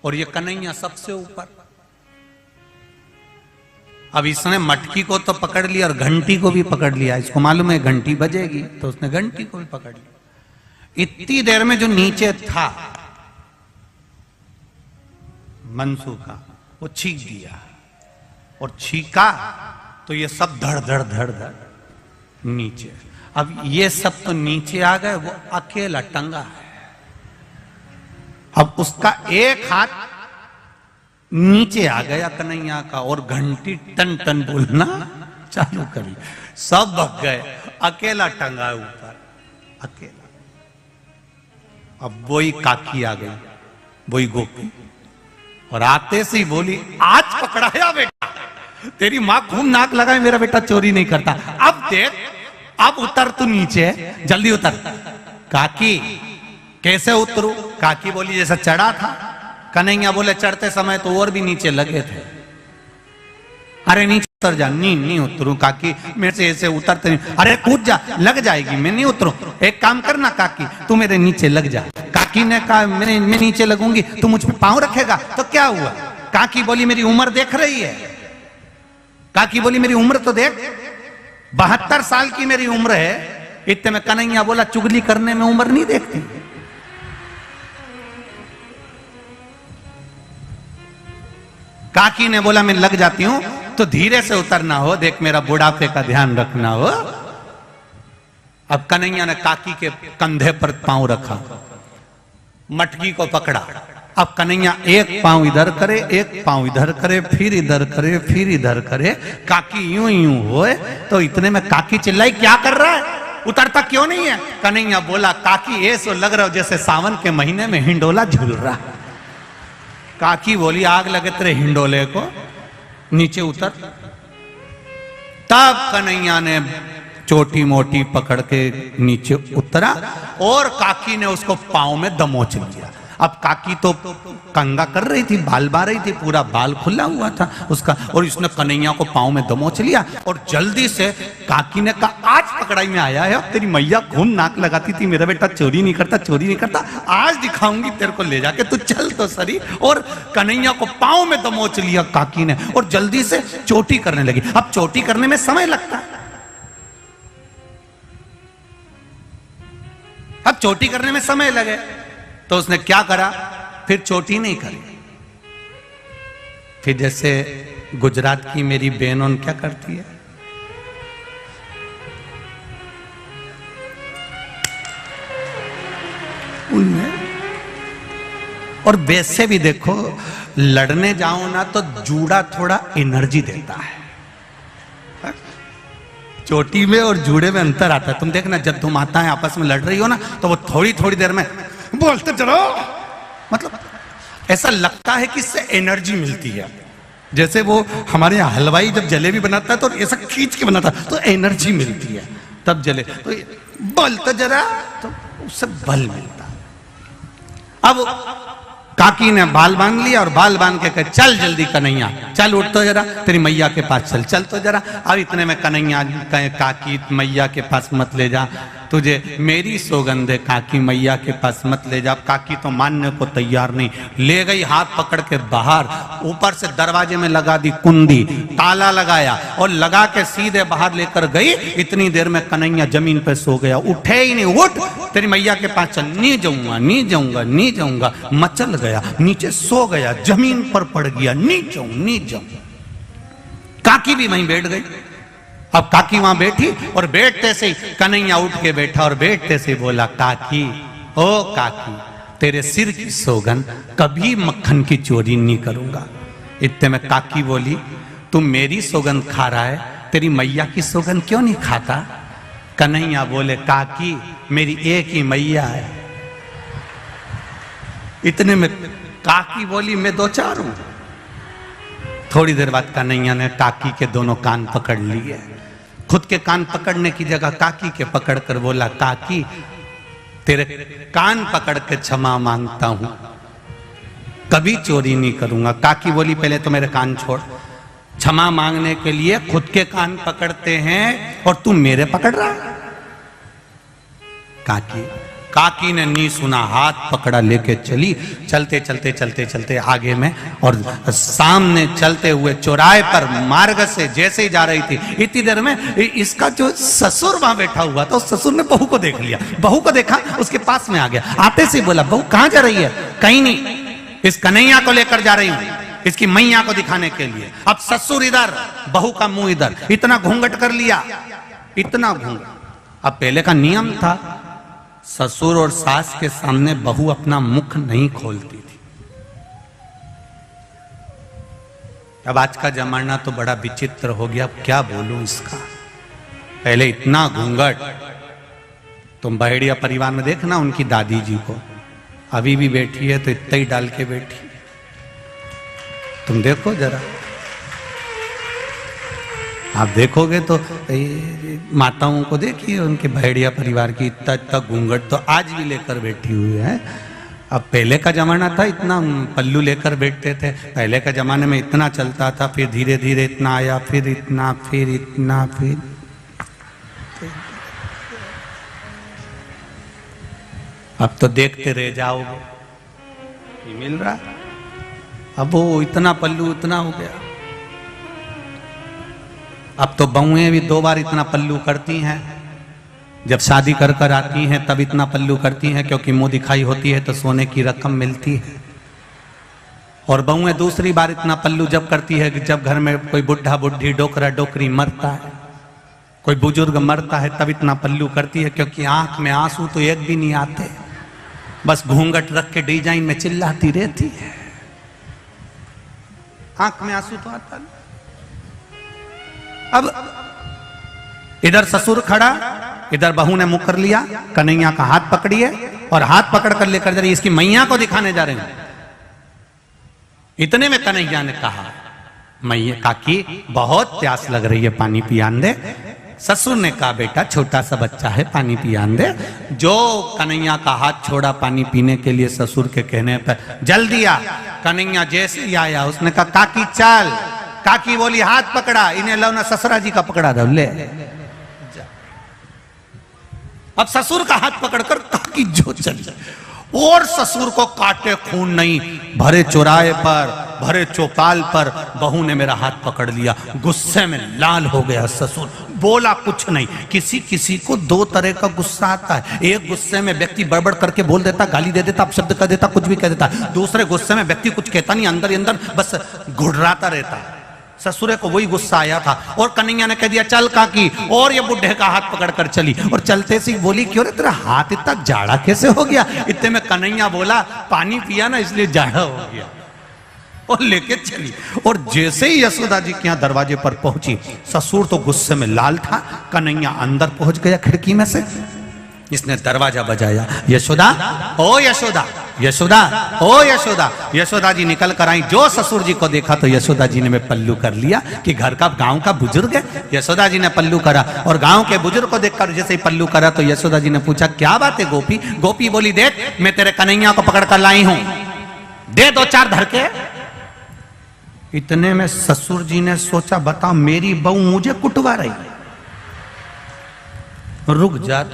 और ये कन्हैया सबसे ऊपर। अब इसने मटकी को तो पकड़ लिया और घंटी को भी पकड़ लिया। इसको मालूम है घंटी बजेगी, तो उसने घंटी को भी पकड़ लिया। इतनी देर में जो नीचे था मनसुखा, वो छींक दिया, और छींका तो ये सब धड़ धड़ धड़ धड़ नीचे। अब ये सब तो नीचे आ गए, वो अकेला टंगा है। अब उसका एक हाथ नीचे आ गया कन्हैया का, और घंटी टन टन बोलना चालू करी। सब भग गए, अकेला टंगा ऊपर, अकेला। अब वही काकी आ गई, वही गोपी, और आते से ही बोली, आज पकड़ाया बेटा, तेरी मां खून नाक लगाए, मेरा बेटा चोरी नहीं करता। अब देख, अब उतर तू नीचे, जल्दी उतर। काकी कैसे उतरू? काकी बोली जैसा चढ़ा था। कन्हैया बोले चढ़ते समय तो और भी नीचे लगे थे। अरे नीचे उतर जा। नहीं उतरू काकी, मेरे से ऐसे उतरते नहीं। अरे कूद जा, लग जाएगी, मैं नहीं उतरू। एक काम करना काकी, तू मेरे नीचे लग जा। काकी ने कहा मैं नीचे लगूंगी, तू मुझ पे पांव रखेगा तो क्या हुआ? काकी बोली मेरी उम्र देख रही है? काकी बोली मेरी उम्र तो देख, 72 साल की मेरी उम्र है। इतने में कन्हैया बोला चुगली करने में उम्र नहीं देखती। काकी ने बोला मैं लग जाती हूं, तो धीरे से उतरना हो, देख मेरा बुढ़ापे का ध्यान रखना हो। अब कन्हैया ने काकी के कंधे पर पांव रखा, मटकी को पकड़ा। अब कन्हैया एक पांव इधर करे, एक पांव इधर करे, फिर इधर करे, फिर इधर करे। काकी यूं होए, तो इतने में काकी चिल्लाई, क्या कर रहा है, उतरता क्यों नहीं है? कन्हैया बोला काकी ऐसो लग रहा हो जैसे सावन के महीने में हिंडोला झूल रहा। काकी बोली आग लगे तेरे हिंडोले को, नीचे उतर। तब कन्हैया ने छोटी मोटी पकड़ के नीचे उतरा, और काकी ने उसको पांव में दमोच लिया। अब काकी तो कंगा कर रही थी, बाल बा रही थी, पूरा बाल खुला हुआ था उसका, और इसने कन्हैया को पांव में दमोच लिया। और जल्दी से काकी ने कहा आज पकड़ाई में आया है, अब तेरी मैया खून नाक लगाती थी, मेरा बेटा चोरी नहीं करता, चोरी नहीं करता, आज दिखाऊंगी तेरे को, ले जाके तू चल तो सरी। और कन्हैया को पांव में दमोच लिया काकी ने, और जल्दी से चोटी करने लगी। अब चोटी करने में समय लगता है, अब चोटी करने में समय लगे, तो उसने क्या करा, फिर चोटी नहीं करी। फिर जैसे गुजरात की मेरी बहन क्या करती है, उनमें। और वैसे भी देखो, लड़ने जाओ ना तो जूड़ा थोड़ा एनर्जी देता है। चोटी में और जूड़े में अंतर आता है। तुम देखना, जब तुम माताएं आपस में लड़ रही हो ना, तो वो थोड़ी थोड़ी देर में बोलते चलो, मतलब ऐसा लगता है कि इससे एनर्जी मिलती है। जैसे वो हमारे यहाँ हलवाई जब जलेबी बनाता है तो ऐसा खींच के बनाता है, तो एनर्जी मिलती है, तब जले। तो बल तो जरा, तो उससे बल मिलता है। अब काकी ने बाल बांध लिया, और बाल बांध के कहे चल जल्दी कन्हैया, चल उठ तो जरा, तेरी मैया के पास चल तो जरा। अब इतने में कन्हैया कहे काकी मैया के पास मत ले जा, तुझे मेरी सौगंध है, काकी मैया के पास मत ले जा। काकी तो मानने को तैयार नहीं, ले गई हाथ पकड़ के बाहर, ऊपर से दरवाजे में लगा दी कुंडी, ताला लगाया, और लगा के सीधे बाहर लेकर गई। इतनी देर में कन्हैया जमीन पे सो गया, उठे ही नहीं। उठ, तेरी मैया के पास चल। नहीं जाऊंगा, नहीं जाऊंगा, नहीं जाऊंगा। मचल गया, नीचे सो गया, जमीन पर पड़ गया, नहीं जाऊं, नहीं जाऊं। काकी भी वहीं बैठ गई। अब काकी वहां बैठी और बैठते से ही कन्हैया उठ के बैठा और बैठते से बोला, काकी, ओ काकी, तेरे सिर की सौगन कभी मक्खन की चोरी नहीं करूंगा। इतने में काकी बोली, तू मेरी सौगन खा रहा है, तेरी मैया की सौगन क्यों नहीं खाता? कन्हैया बोले, काकी मेरी एक ही मैया है। इतने में काकी बोली, मैं दो चार हूं। थोड़ी देर बाद कन्हैया ने काकी के दोनों कान पकड़ लिए। खुद के कान पकड़ने की जगह काकी के पकड़कर बोला, काकी तेरे कान पकड़ के क्षमा मांगता हूं, कभी चोरी नहीं करूंगा। काकी बोली, पहले तो मेरे कान छोड़। क्षमा मांगने के लिए खुद के कान पकड़ते हैं और तू मेरे पकड़ रहा है? काकी ने नहीं सुना, हाथ पकड़ा लेके चली। चलते चलते चलते चलते आगे में और सामने चलते हुए चौराहे पर मार्ग से जैसे ही जा रही थी, इतनी देर में इसका जो ससुर वहां बैठा हुआ था, उस ससुर ने बहू को देख लिया। बहू को देखा, उसके पास में आ गया। आते से बोला, बहू कहां जा रही है? कहीं नहीं, इस कन्हैया को लेकर जा रही हूं, इसकी मैया को दिखाने के लिए। अब ससुर इधर, बहू का मुंह इधर, इतना घूंघट कर लिया, इतना घूंघट। अब पहले का नियम था, ससुर और सास के सामने बहू अपना मुख नहीं खोलती थी। अब आज का जमाना तो बड़ा विचित्र हो गया, अब क्या बोलूं इसका। पहले इतना घूंघट, तुम बहेड़िया परिवार में देखना उनकी दादी जी को, अभी भी बैठी है तो इतना ही डाल के बैठी। तुम देखो जरा, आप देखोगे तो माताओं को देखिए, उनके बहेड़िया परिवार की इतना इतना घूंघट तो आज भी लेकर बैठी हुई है। अब पहले का जमाना था, इतना पल्लू लेकर बैठते थे। पहले का जमाने में इतना चलता था, फिर धीरे धीरे इतना आया, फिर इतना, फिर इतना, फिर अब तो देखते रह जाओगे, मिल रहा। अब वो इतना पल्लू इतना हो गया। अब तो बहुएं भी 2 बार इतना पल्लू करती हैं। जब शादी कर कर आती हैं तब इतना पल्लू करती हैं, क्योंकि मुंह दिखाई होती है तो सोने की रकम मिलती है। और बहुएं दूसरी बार इतना पल्लू जब करती है कि जब घर में कोई बुढ़ा बुढ़ी डोकरा डोकरी मरता है, कोई बुजुर्ग मरता है, तब इतना पल्लू करती है, क्योंकि आंख में आंसू तो एक भी नहीं आते, बस घूंघट रख के डिजाइन में चिल्लाती रहती है। आंख में आंसू तो आता नहीं। अब इधर ससुर खड़ा, इधर बहू ने मुंह कर लिया, कन्हैया का हाथ पकड़िए और हाथ पकड़ कर लेकर जा रही, इसकी मैया को दिखाने जा रहे हैं। इतने में कन्हैया ने कहा, मैया काकी बहुत प्यास लग रही है, पानी पियान दे। ससुर ने कहा, बेटा छोटा सा बच्चा है, पानी पियान दे। जो कन्हैया का हाथ छोड़ा पानी पीने के लिए ससुर के कहने पर, जल्दी आ। कन्हैया जैसे ही आया, उसने कहा, काकी चल। काकी बोली, हाथ पकड़ा, इन्हें लवना ससुरा जी का पकड़ा दो, ले। अब ससुर का हाथ पकड़कर काकी जो चली, और ससुर को काटे खून नहीं, भरे चौराहे पर, भरे चौपाल पर बहू ने मेरा हाथ पकड़ लिया। गुस्से में लाल हो गया ससुर, बोला कुछ नहीं। किसी किसी को 2 तरह का गुस्सा आता है। एक गुस्से में व्यक्ति बड़बड़ करके बोल देता, गाली दे देता, अपशब्द कर देता, कुछ भी कह देता। दूसरे गुस्से में व्यक्ति कुछ कहता नहीं, अंदर ही अंदर बस घुड़राता रहता। ससुरे को वही गुस्सा आया था और कन्हैया ने कह दिया, चल काकी, और ये बुढ़े का हाथ पकड़कर चली। और चलते से बोली, क्यों रे तेरा हाथ इतना जाड़ा कैसे हो गया? इतने में कन्हैया बोला, पानी पिया ना इसलिए जाड़ा हो गया, और लेके चली। और जैसे ही यशोदा जी के यहाँ दरवाजे पर पहुंची, ससुर तो गुस्से में लाल था, कन्हैया अंदर पहुंच गया खिड़की में से। इसने दरवाजा बजाया, यशोदा, ओ यशोदा, यशोदा, ओ यशोदा। यशोदा जी निकल कर आई। जो ससुर जी को देखा तो यशोदा जी ने मैं पल्लू कर लिया कि घर का गांव का बुजुर्ग है। यशोदा जी ने पल्लू करा और गांव के बुजुर्ग को देखकर जैसे ही पल्लू करा तो यशोदा जी ने पूछा, क्या बात है गोपी? गोपी बोली, देख मैं तेरे कन्हैया को पकड़ कर लाई हूं, दे 2-4 धड़के। इतने में ससुर जी ने सोचा, बताओ मेरी बहू मुझे कुटवा रही, रुक जा।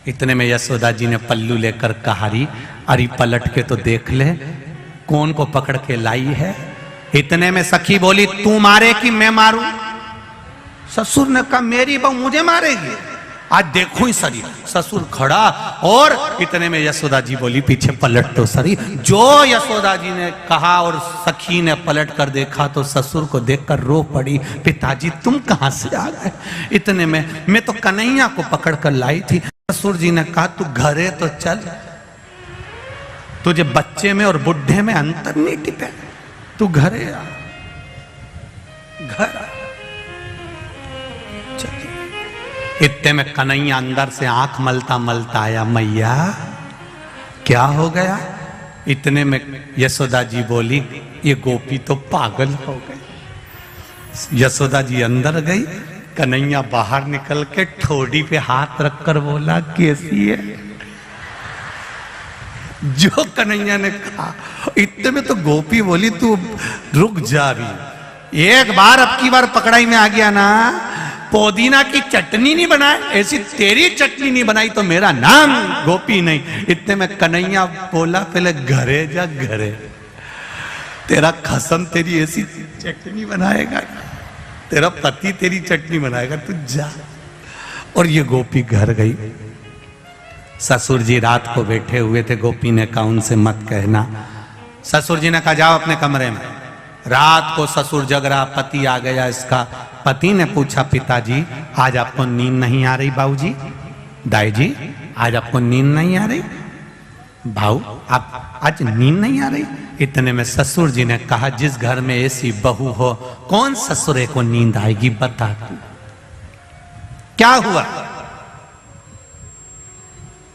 इतने में यशोदा जी ने पल्लू लेकर कहारी, अरे पलट के तो देख ले कौन को पकड़ के लाई है। इतने में सखी बोली, तू मारे कि मैं मारूं? ससुर ने कहा, मेरी बहू मुझे मारेगी? आज देखो ही सरी। ससुर खड़ा और इतने में यशोदा जी बोली पीछे पलट तो सरी। जो यशोदा जी ने कहा और सखी ने पलट कर देखा तो ससुर को देखकर रो पड़ी, पिताजी तुम कहां से आ गए? इतने में मैं तो कन्हैया को पकड़ कर लाई थी। ससुर जी ने कहा तू घरे तो चल, तुझे बच्चे में और बुढ़े में अंतर नहीं टिपे, तू घरे आ, घर आ। इतने में कन्हैया अंदर से आंख मलता मलता आया, मैया क्या हो गया? इतने में यशोदा जी बोली ये गोपी तो पागल हो गई। यशोदा जी अंदर गई, कन्हैया बाहर निकल के ठोड़ी पे हाथ रखकर बोला कैसी है? जो कन्हैया ने कहा, इतने में तो गोपी बोली तू रुक जा रही, एक बार अब की बार पकड़ाई में आ गया ना, पुदीना की चटनी नहीं बनाए, ऐसी तेरी चटनी नहीं बनाई तो मेरा नाम गोपी नहीं। इतने में कन्हैया बोला पहले घरे जा, घरे तेरा खसम तेरी ऐसी चटनी बनाएगा, तेरा पति तेरी चटनी बनाएगा, तू जा। और ये गोपी घर गई। ससुर जी रात को बैठे हुए थे, गोपी ने कहा उनसे मत कहना। ससुर जी ने कहा जाओ अपने कमरे में। रात को ससुर जग रहा, पति आ गया इसका। पति ने पूछा पिताजी आज आपको नींद नहीं आ रही? बाबूजी, दाई जी आज आपको नींद नहीं आ रही? भाऊ आप आज नींद नहीं आ रही? इतने में ससुर जी ने कहा जिस घर में ऐसी बहू हो कौन ससुरे को नींद आएगी, बता तू क्या हुआ?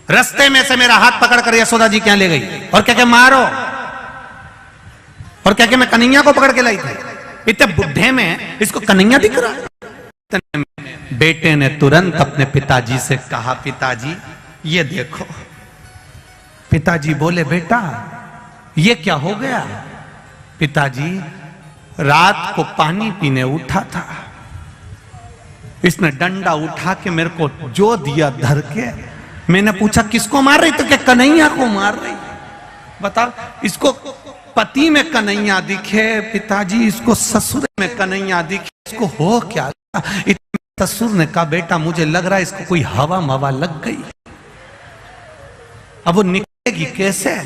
रास्ते में से मेरा हाथ पकड़ कर यशोदा जी क्या ले गई और क्या क्या मारो, और क्या क्या मैं कन्हैया को पकड़ के लाई थी। इतने बुढ़े में इसको कन्हैया दिख रहा है। बेटे ने तुरंत अपने पिताजी से कहा पिताजी ये देखो। पिताजी बोले बेटा ये क्या हो गया? पिताजी रात को पानी पीने उठा था, इसने डंडा उठा के मेरे को जो दिया धर के। मैंने पूछा किसको मार रही? तो क्या कन्हैया को मार रही? बताओ, इसको पति में कन्हैया दिखे पिताजी, इसको ससुर में कन्हैया दिखे, इसको हो क्या? ससुर ने कहा बेटा मुझे लग रहा है इसको कोई हवा मवा लग गई, अब वो निकलेगी कैसे?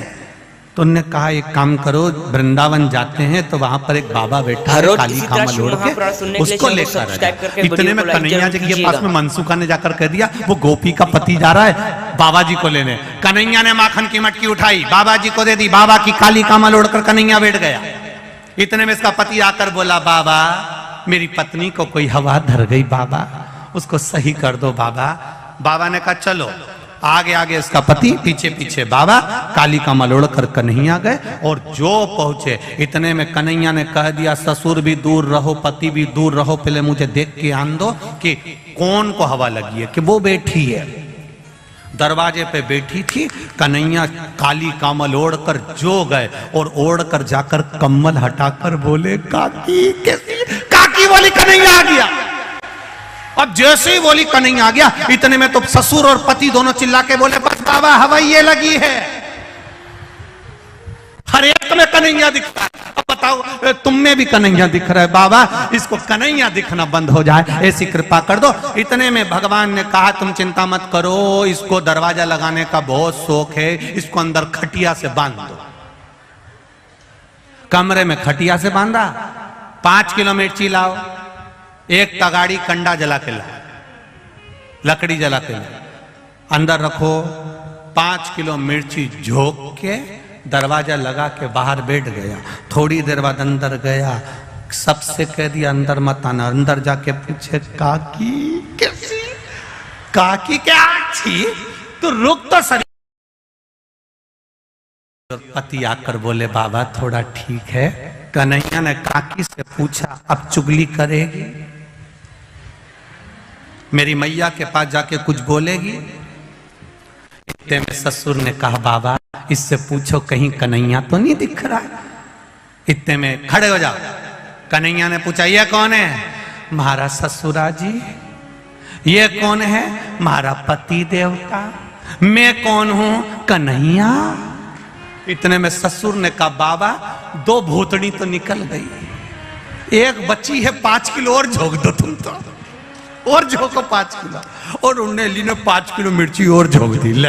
तो उन्होंने कहा एक काम करो, वृंदावन जाते हैं तो वहां पर एक बाबा बैठा है काली कामल ओढ़ के, उसको लेकर आए। इतने में कन्हैया जी के पास में मनसुखा ने जाकर कह दिया वो गोपी का पति जा रहा है बाबा जी को लेने। कन्हैया ने माखन की मटकी उठाई, बाबा जी को दे दी, बाबा की काली कामल ओढ़कर कन्हैया बैठ गया। इतने में इसका पति आकर बोला बाबा मेरी पत्नी को कोई हवा धर गई बाबा, उसको सही कर दो बाबा। बाबा ने कहा चलो। आगे आगे इसका पति, पीछे पीछे बाबा, काली कमल ओढ़कर कन्हैया गए। और जो पहुंचे इतने में कन्हैया ने कह दिया ससुर भी दूर रहो, पति भी दूर रहो, पहले मुझे देख के आन दो कि कौन को हवा लगी है। कि वो बैठी है दरवाजे पे बैठी थी। कन्हैया काली कमल ओढ़कर जो गए और ओढ़कर जाकर कम्बल हटाकर बोले काकी कैसी? काकी बोली कन्हैया आ गया। अब जैसे ही बोली कन्हैया आ गया, इतने में तो ससुर और पति दोनों चिल्ला के बोले बस बाबा हवा ये लगी है। हर एक में कन्हैया दिख रहा है। अब बताओ तुम में भी कन्हैया दिख रहा है बाबा, इसको कन्हैया दिखना बंद हो जाए ऐसी कृपा कर दो। इतने में भगवान ने कहा तुम चिंता मत करो, इसको दरवाजा लगाने का बहुत शौक है, इसको अंदर खटिया से बांध दो। कमरे में खटिया से बांधा, 5 किलो मिर्ची लाओ, एक तगाड़ी कंडा जला के ला, लकड़ी जला के ला, अंदर रखो। 5 किलो मिर्ची झोंक के दरवाजा लगा के बाहर बैठ गया। थोड़ी देर बाद अंदर गया, सबसे कह दिया अंदर मत आना। अंदर जाके पूछे काकी कैसी? काकी क्या थी? तो रुक तो सही। पति आकर बोले बाबा थोड़ा ठीक है। कन्हैया ने काकी से पूछा अब चुगली करेगी? मेरी मैया के पास जाके कुछ बोलेगी? इतने में ससुर ने कहा बाबा इससे पूछो कहीं कन्हैया तो नहीं दिख रहा है। इतने में खड़े हो जाओ। कन्हैया ने पूछा ये कौन है? महाराज ससुरा जी। ये कौन है? महारा पति देवता। मैं कौन हूं? कन्हैया। इतने में ससुर ने कहा बाबा 2 भूतड़ी तो निकल गई, एक बच्ची है 5 किलो और झोंक दो तुम तो। और झोंको 5 किलो, और उन्हें ली ने 5 किलो मिर्ची और झोंक दी। ले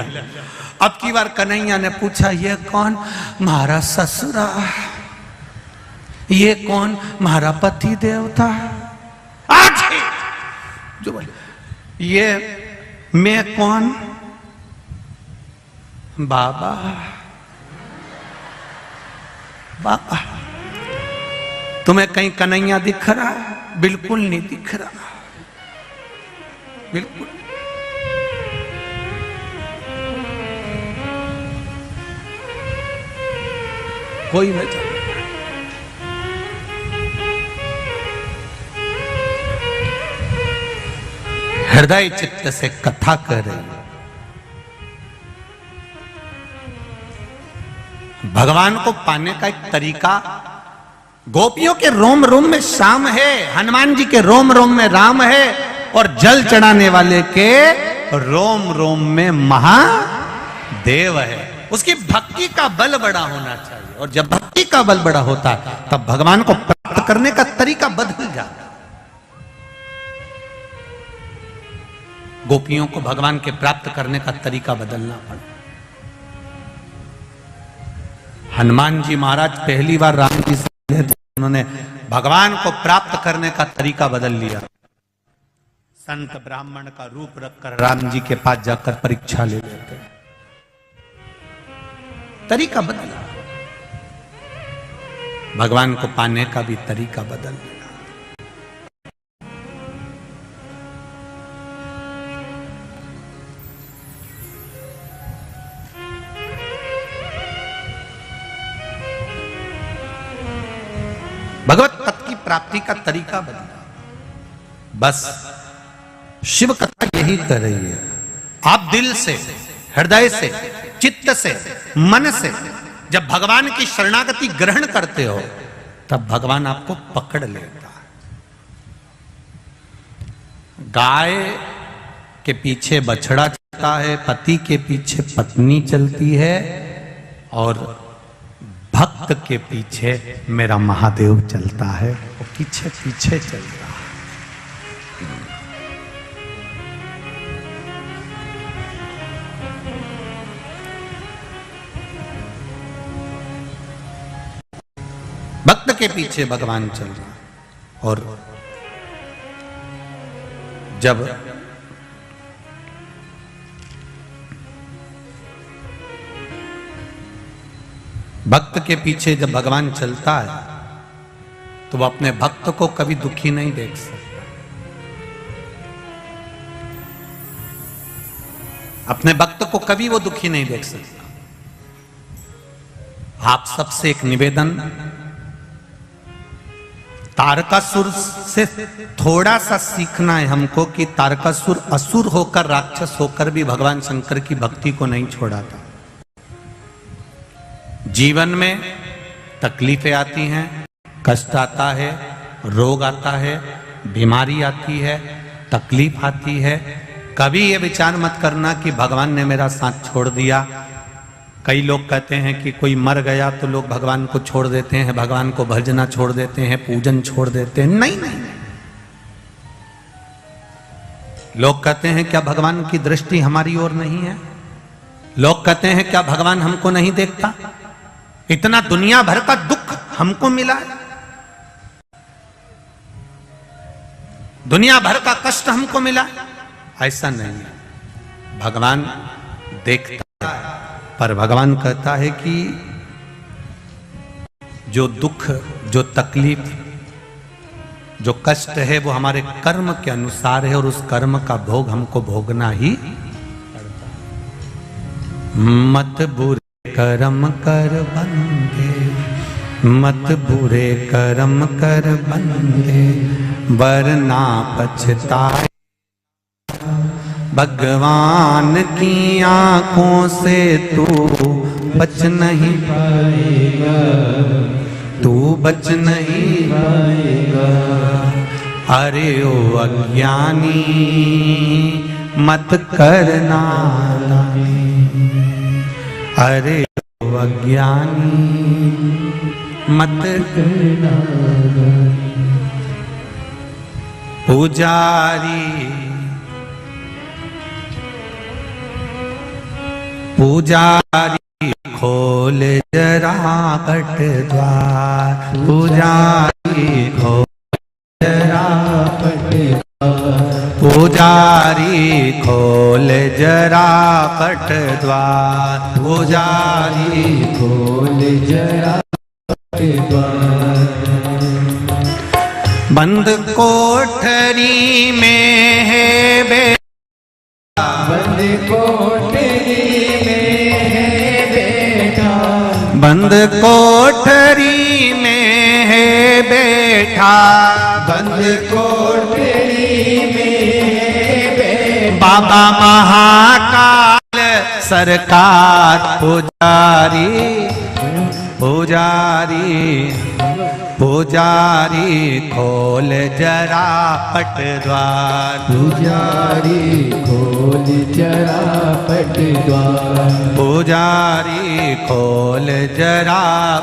अब की बार कन्हैया ने पूछा, ये कौन? महारा ससुरा। ये कौन? महारा पति देवता। आज जो बोले, ये मैं कौन? बाबा। बाबा तुम्हें कहीं कन्हैया दिख रहा है? बिल्कुल नहीं दिख रहा, बिल्कुल। कोई वजह हृदय चित्त से कथा कर रही है। भगवान को पाने का एक तरीका, गोपियों के रोम रोम में श्याम है, हनुमान जी के रोम रोम में राम है, और जल चढ़ाने वाले के रोम रोम में महादेव है। उसकी भक्ति का बल बड़ा होना चाहिए, और जब भक्ति का बल बड़ा होता है तब भगवान को प्राप्त करने का तरीका बदल जाता है। गोपियों को भगवान के प्राप्त करने का तरीका बदलना पड़ा। हनुमान जी महाराज पहली बार राम जी से मिले थे, उन्होंने भगवान को प्राप्त करने का तरीका बदल लिया। संत ब्राह्मण का रूप रखकर राम जी के पास जाकर परीक्षा ले लेते, तरीका बदला। भगवान को पाने का भी तरीका बदल लिया। भगवत तत्व की प्राप्ति का तरीका बदला। बस शिव कथा यही कर रही है। आप दिल से, हृदय से, चित्त से, मन से जब भगवान की शरणागति ग्रहण करते हो तब भगवान आपको पकड़ लेता है। गाय के पीछे बछड़ा चलता है, पति के पीछे पत्नी चलती है, और भक्त के पीछे मेरा महादेव चलता है। वो पीछे पीछे चलता है। भक्त के पीछे भगवान चल रहा। और जब भक्त के पीछे जब भगवान चलता है तो वह अपने भक्त को कभी दुखी नहीं देख सकता। अपने भक्त को कभी वो दुखी नहीं देख सकता। आप सबसे एक निवेदन, तारकासुर से थोड़ा सा सीखना है हमको कि तारकासुर असुर होकर, राक्षस होकर भी भगवान शंकर की भक्ति को नहीं छोड़ा था। जीवन में तकलीफें आती हैं, कष्ट आता है, रोग आता है, बीमारी आती है, तकलीफ आती है। कभी ये विचार मत करना कि भगवान ने मेरा साथ छोड़ दिया। कई लोग कहते हैं कि कोई मर गया तो लोग भगवान को छोड़ देते हैं, भगवान को भजना छोड़ देते हैं, पूजन छोड़ देते हैं। नहीं नहीं, लोग कहते हैं क्या भगवान की दृष्टि हमारी ओर नहीं है? लोग कहते हैं क्या भगवान हमको नहीं देखता? इतना दुनिया भर का दुख हमको मिला है, दुनिया भर का कष्ट हमको मिला है। ऐसा नहीं है, भगवान देखता है, पर भगवान कहता है कि जो दुख, जो तकलीफ, जो कष्ट है वो हमारे कर्म के अनुसार है, और उस कर्म का भोग हमको भोगना ही पड़ता है। मत बुरे कर्म कर बंदे, मत बुरे कर्म कर बंदे, वरना पछताए। भगवान की आंखों से तू बच नहीं पाएगा, तू बच नहीं पाएगा। अरे ओ अज्ञानी मत करना, अरे ओ अज्ञानी मत करना। पुजारी पुजारी खोल जरा पट द्वार, पुजारी खोल जरा पट द्वार, पुजारी खोल जरा पट द्वार, पुजारी खोल जरा पट द्वार। बंद कोठरी में है बेटा, बंद कोठरी में है बेटा, बंद कोठरी में है बेटा, बंद कोठरी में है बेटा। बाबा महाकाल सरकार, पुजारी पुजारी पुजारी खोल जरा पट द्वार, पुजारी खोल जरा पट द्वार, पुजारी खोल जरा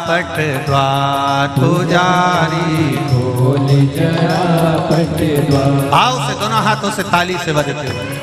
पट द्वार, पुजारी खोल जरा पट द्वार। भाव से दोनों हाथों से ताली से बजते हुए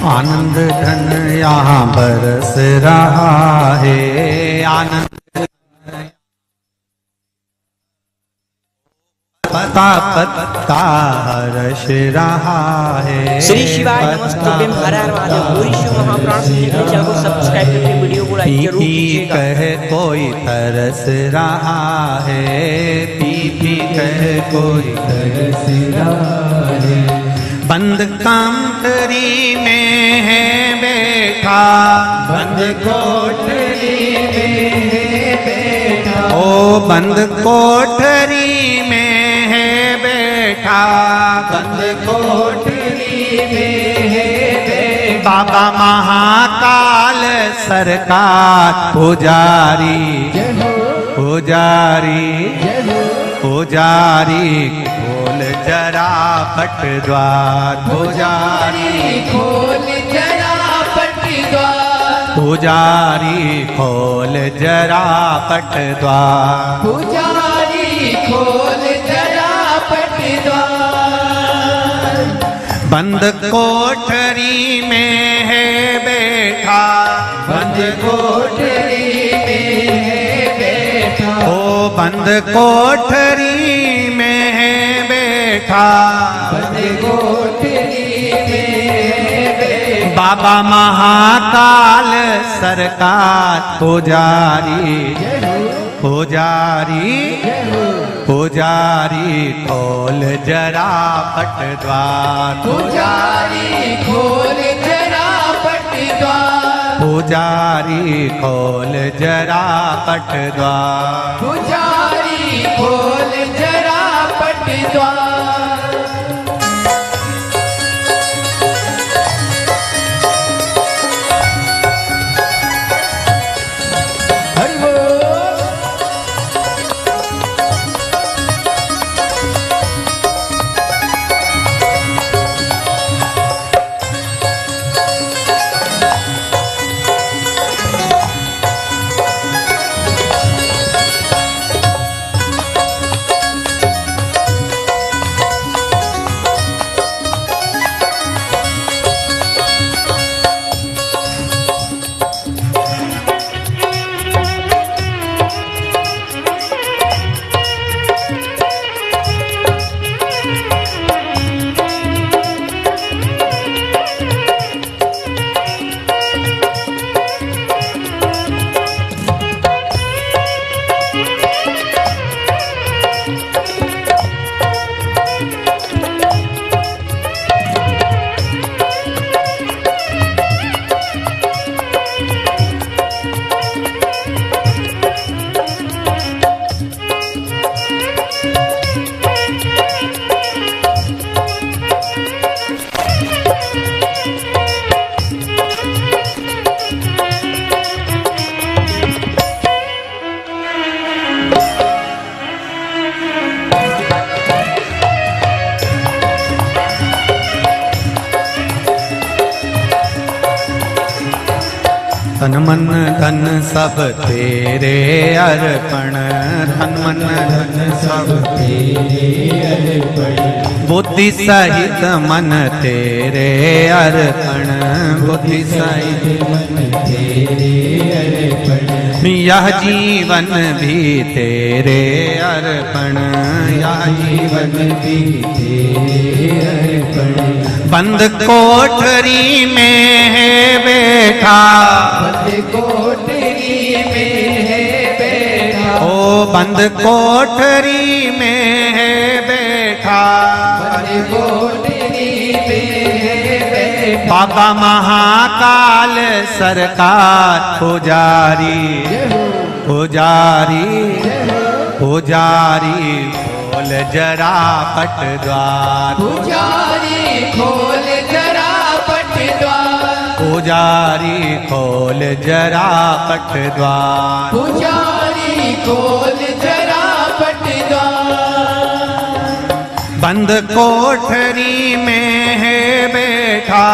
आनंद घन यहाँ बरस रहा है, आनंद पता पत्ता हर्ष रहा है। श्री शिवाय नमस्तुभ्यं, हर हर महादेव। गौरी शिव महापुराण सुनने के लिए चैनल को सब्सक्राइब करके वीडियो को लाइक जरूर कीजिएगा। कहे कोई तरस रहा है, पी कहे कोई तरस रहा है। बंद कामटरी में है बैठा, बंद कोठरी में है बैठा, ओ बंद कोठरी में है बैठा, बंद कोठरी में है बैठा। बाबा महाकाल सरकार, पुजारी पुजारी पुजारी खोल जरा पट द्वार, पुजारी खोल जरा पट द्वार, पुजारी खोल जरा पट द्वार, पुजारी खोल जरा पट द्वार। बंद कोठरी में है बैठा, बंद कोठरी में है बैठा, ओ बंद कोठरी में है बैठा, बंद कोठरी में है बैठा। बाबा महाकाल सरकार, पुजारी पुजारी पुजारी खोल जरा पट द्वार, पुजारी खोल जरा पट द्वार, पुजारी खोल जरा पट द्वार, पुजारी खोल जरा पट द्वार। हरि बोल। तन मन धन सब तेरे अर्पण, तन मन धन सब तेरे अर्पण, बुद्धि सहित मन तेरे अर्पण, बुद्धि सहित मन तेरे अर्पण, यह जीवन भी तेरे अर्पण, यह जीवन भी तेरे अर्पण। बंद कोठरी में है बैठा, बंद कोठरी में है बैठा, ओ बंद कोठरी में है बैठा, बंद कोठरी में है बैठा, बाबा महाकाल सरकार पुजारी पुजारी पुजारी खोल जरा पट द्वार, पुजारी खोल जरा पट द्वार, पुजारी खोल जरा पट द्वार, पुजारी खोल जरा पट द्वार। बंद कोठरी में है बैठा,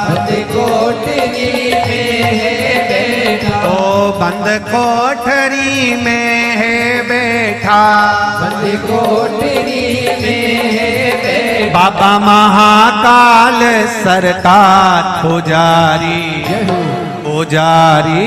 बंद कोठरी में है बैठा, ओ बंद कोठरी में है बैठा, बंद कोठरी में है बैठा, बाबा महाकाल सरकार पुजारी पुजारी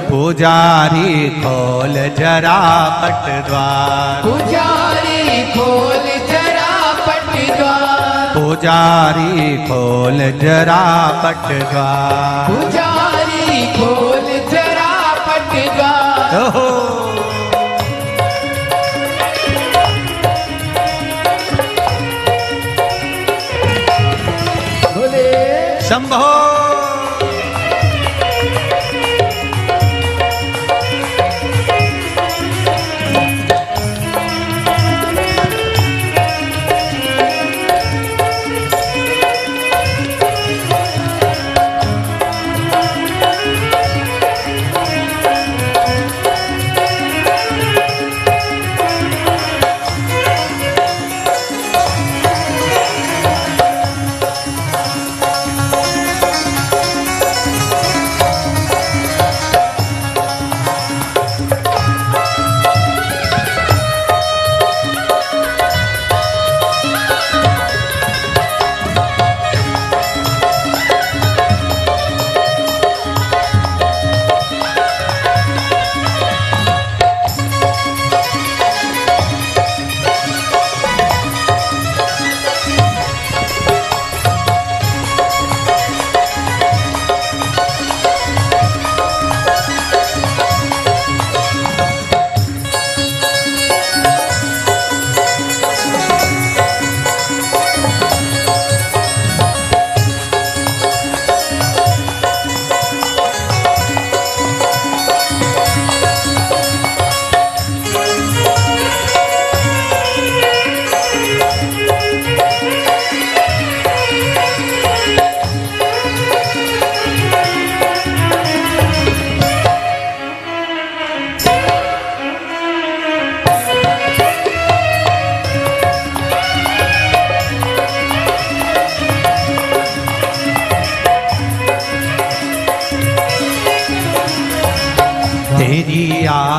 पुजारी खोल जरा पट द्वार, पुजारी खोल जरा पट द्वार, पुजारी खोल जरा पट द्वार, पुजारी खोल जरा पट द्वार। ओहो बोले शंभो।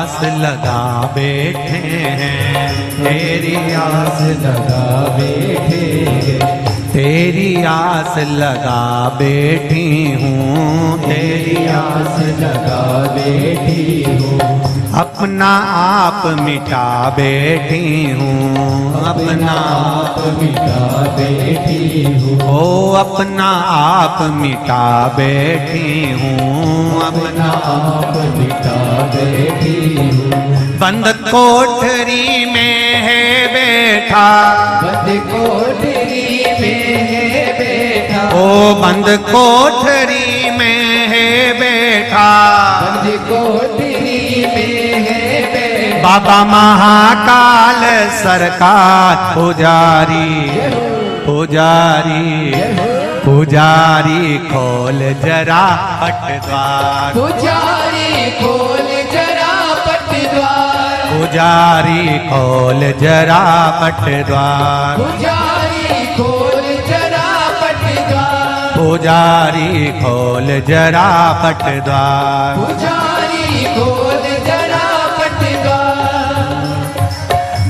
आस लगा बैठे हैं, तेरी आस लगा बैठे हैं, तेरी आस लगा बैठी हूँ, तेरी आस लगा बैठी हूँ, अपना आप मिटा बैठी हूँ, अपना आप मिटा बैठी हूँ, ओ अपना आप मिटा बैठी हूँ, अपना आप मिटा बैठी हूँ, बंद कोठरी में है बैठा, बंद कोठरी में है बैठा, ओ बंद कोठरी में है बैठा, बंद कोठरी में है बैठा, बाबा महाकाल सरकार पुजारी, पुजारी, पुजारी खोल जरा पट द्वार, पुजारी खोल जरा पट द्वार, पुजारी खोल जरा पट द्वार, पुजारी खोल जरा पट द्वार, पुजारी खोल जरा पट द्वार, पुजारी खोल जरा पट द्वार,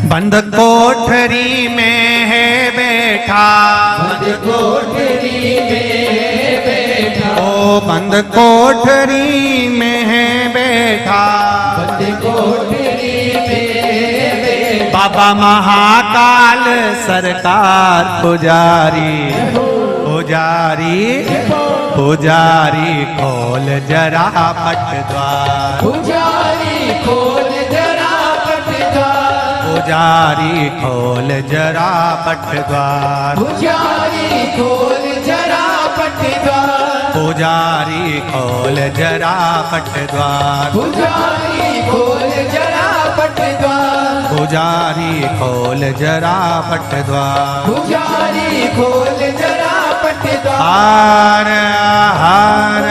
बंद कोठरी में है बैठा, बंद कोठरी में बैठा, ओ बंद कोठरी में है बैठा, बंद कोठरी में बैठा, बाबा महाकाल सरकार पुजारी, पुजारी, पुजारी खोल जरा पट द्वार, पुजारी खोल जरा पट द्वार, पुजारी खोल जरा पट द्वार, पुजारी खोल जरा पट द्वार, पुजारी खोल जरा पट द्वार, पुजारी खोल जरा पट द्वार, पुजारी खोल जरा पट द्वार, पुजारी खोल जरा पट द्वार, हार हार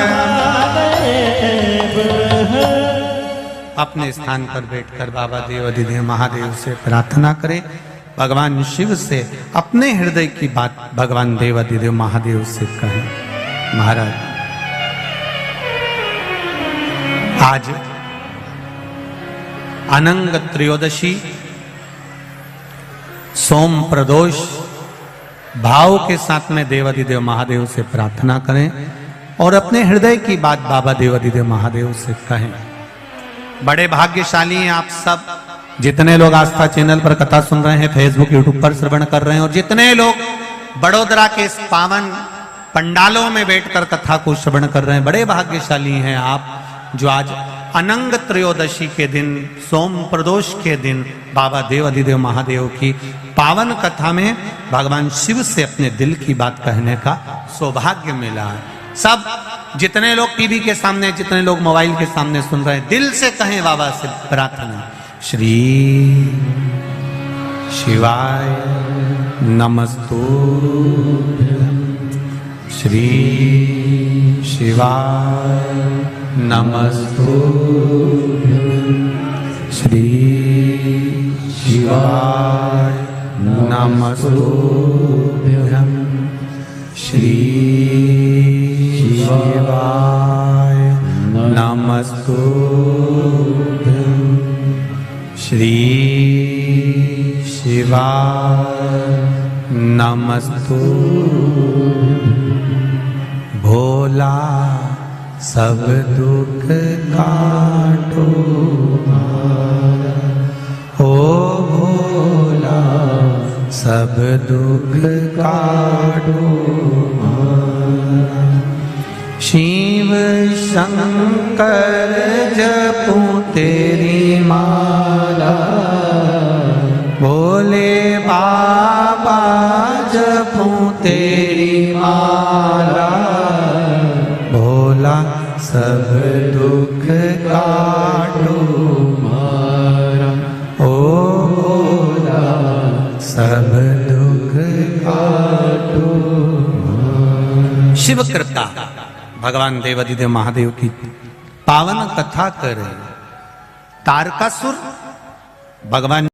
अपने स्थान पर बैठकर बाबा देव अधिदेव महादेव से प्रार्थना करें, भगवान शिव से अपने हृदय की बात भगवान देव अधिदेव महादेव से कहें। महाराज आज अनंग त्रयोदशी सोम प्रदोष भाव के साथ में देवाधिदेव महादेव से प्रार्थना करें और अपने हृदय की बात बाबा देवाधिदेव महादेव से कहें। बड़े भाग्यशाली हैं आप सब, जितने लोग आस्था चैनल पर कथा सुन रहे हैं, फेसबुक यूट्यूब पर श्रवण कर रहे हैं, और जितने लोग बड़ोदरा के इस पावन पंडालों में बैठकर कथा को श्रवण कर रहे हैं, बड़े भाग्यशाली हैं आप जो आज अनंग त्रयोदशी के दिन सोम प्रदोष के दिन बाबा देव अधिदेव महादेव की पावन कथा में भगवान शिव से अपने दिल की बात कहने का सौभाग्य मिला है। सब जितने लोग टीवी के सामने, जितने लोग मोबाइल के सामने सुन रहे हैं, दिल से कहें बाबा से प्रार्थना। श्री शिवाय नमस्तुभ्यं, श्री शिवाय नमस्तुभ्यं, श्री शिवाय नमस्तुभ्यं, श्री शिवाय नमस्तुभ्यं, श्री शिवाय नमस्तुभ्यं। भोला सब दुख काटो हो, भोला सब दुख काटो, शिव शंकर जपूं तेरी माला, भोले बाबा जपूं तेरी माला, भोला सब दुख काटो मारा, ओ भोला सब दुख काटो। शिव कृपा भगवान देवाधिदेव महादेव की पावन कथा कर तारकासुर भगवान